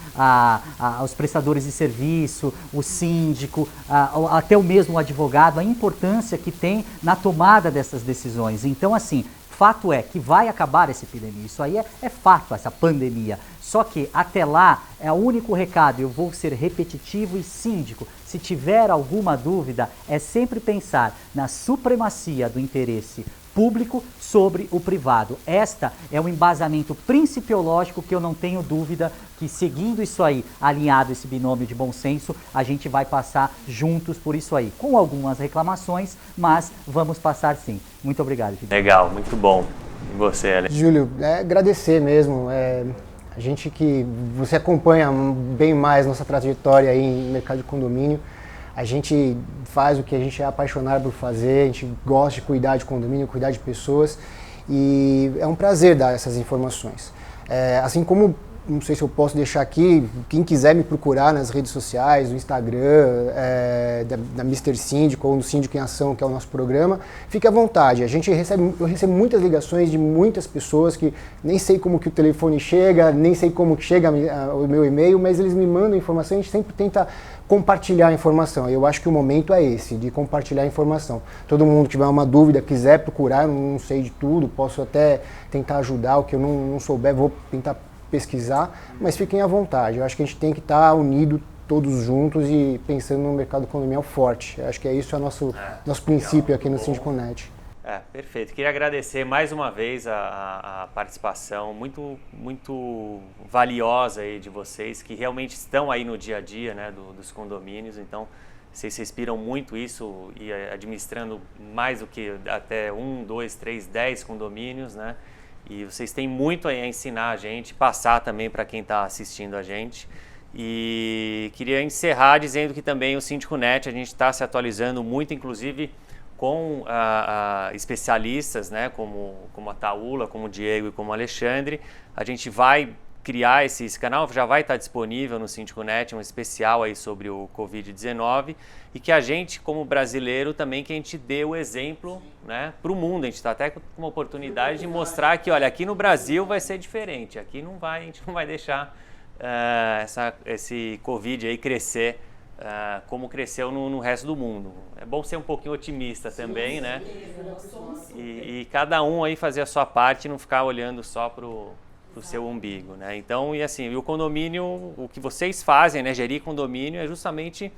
os prestadores de serviço, o síndico, até o mesmo advogado, a importância que tem na tomada dessas decisões. Então assim, fato é que vai acabar essa epidemia, isso aí é fato, essa pandemia. Só que até lá, é o único recado, eu vou ser repetitivo e síndico. Se tiver alguma dúvida, é sempre pensar na supremacia do interesse público sobre o privado. Esta é o embasamento principiológico que eu não tenho dúvida que, seguindo isso aí, alinhado esse binômio de bom senso, a gente vai passar juntos por isso aí, com algumas reclamações, mas vamos passar sim. Muito obrigado, Júlio. Legal, muito bom. E você, Alex? Júlio, agradecer mesmo. A gente que você acompanha bem mais nossa trajetória aí em mercado de condomínio. A gente faz o que a gente é apaixonado por fazer, a gente gosta de cuidar de condomínio, cuidar de pessoas e é um prazer dar essas informações. Assim como, não sei se eu posso deixar aqui, quem quiser me procurar nas redes sociais, no Instagram, da Mr. Síndico ou no Síndico em Ação, que é o nosso programa, fique à vontade. Eu recebo muitas ligações de muitas pessoas que nem sei como que o telefone chega, nem sei como que chega o meu e-mail, mas eles me mandam informação e a gente sempre tenta compartilhar a informação. Eu acho que o momento é esse, de compartilhar a informação. Todo mundo que tiver uma dúvida, quiser procurar, eu não sei de tudo, posso até tentar ajudar, o que eu não souber, vou tentar pesquisar, mas fiquem à vontade. Eu acho que a gente tem que estar unido todos juntos e pensando no mercado condominial forte. Eu acho que isso é nosso princípio aqui no Sindiconet. Perfeito. Queria agradecer mais uma vez a participação muito, muito valiosa aí de vocês, que realmente estão aí no dia a dia, né, dos condomínios. Então, vocês respiram muito isso e administrando mais do que até 1, 2, 3, 10 condomínios, né? E vocês têm muito a ensinar a gente, passar também para quem está assistindo a gente. E queria encerrar dizendo que também o Sindiconet, a gente está se atualizando muito, inclusive com especialistas, né, como a Taula, como o Diego e como o Alexandre. A gente vai criar esse canal, já vai estar disponível no Sindiconet, um especial aí sobre o Covid-19, e que a gente, como brasileiro, também que a gente dê o exemplo, né, para o mundo. A gente está até com uma oportunidade de mostrar que, olha, aqui no Brasil vai ser diferente, aqui a gente não vai deixar esse Covid aí crescer como cresceu no resto do mundo. É bom ser um pouquinho otimista também, né? E cada um aí fazer a sua parte e não ficar olhando só pro seu umbigo, né? Então, e assim, o condomínio, o que vocês fazem, né, gerir condomínio, é justamente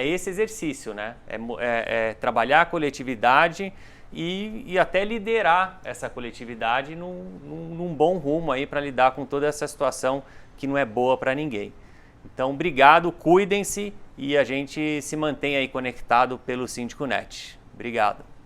esse exercício, né? É trabalhar a coletividade e até liderar essa coletividade num bom rumo aí para lidar com toda essa situação que não é boa para ninguém. Então, obrigado, cuidem-se e a gente se mantém aí conectado pelo Síndico Net. Obrigado.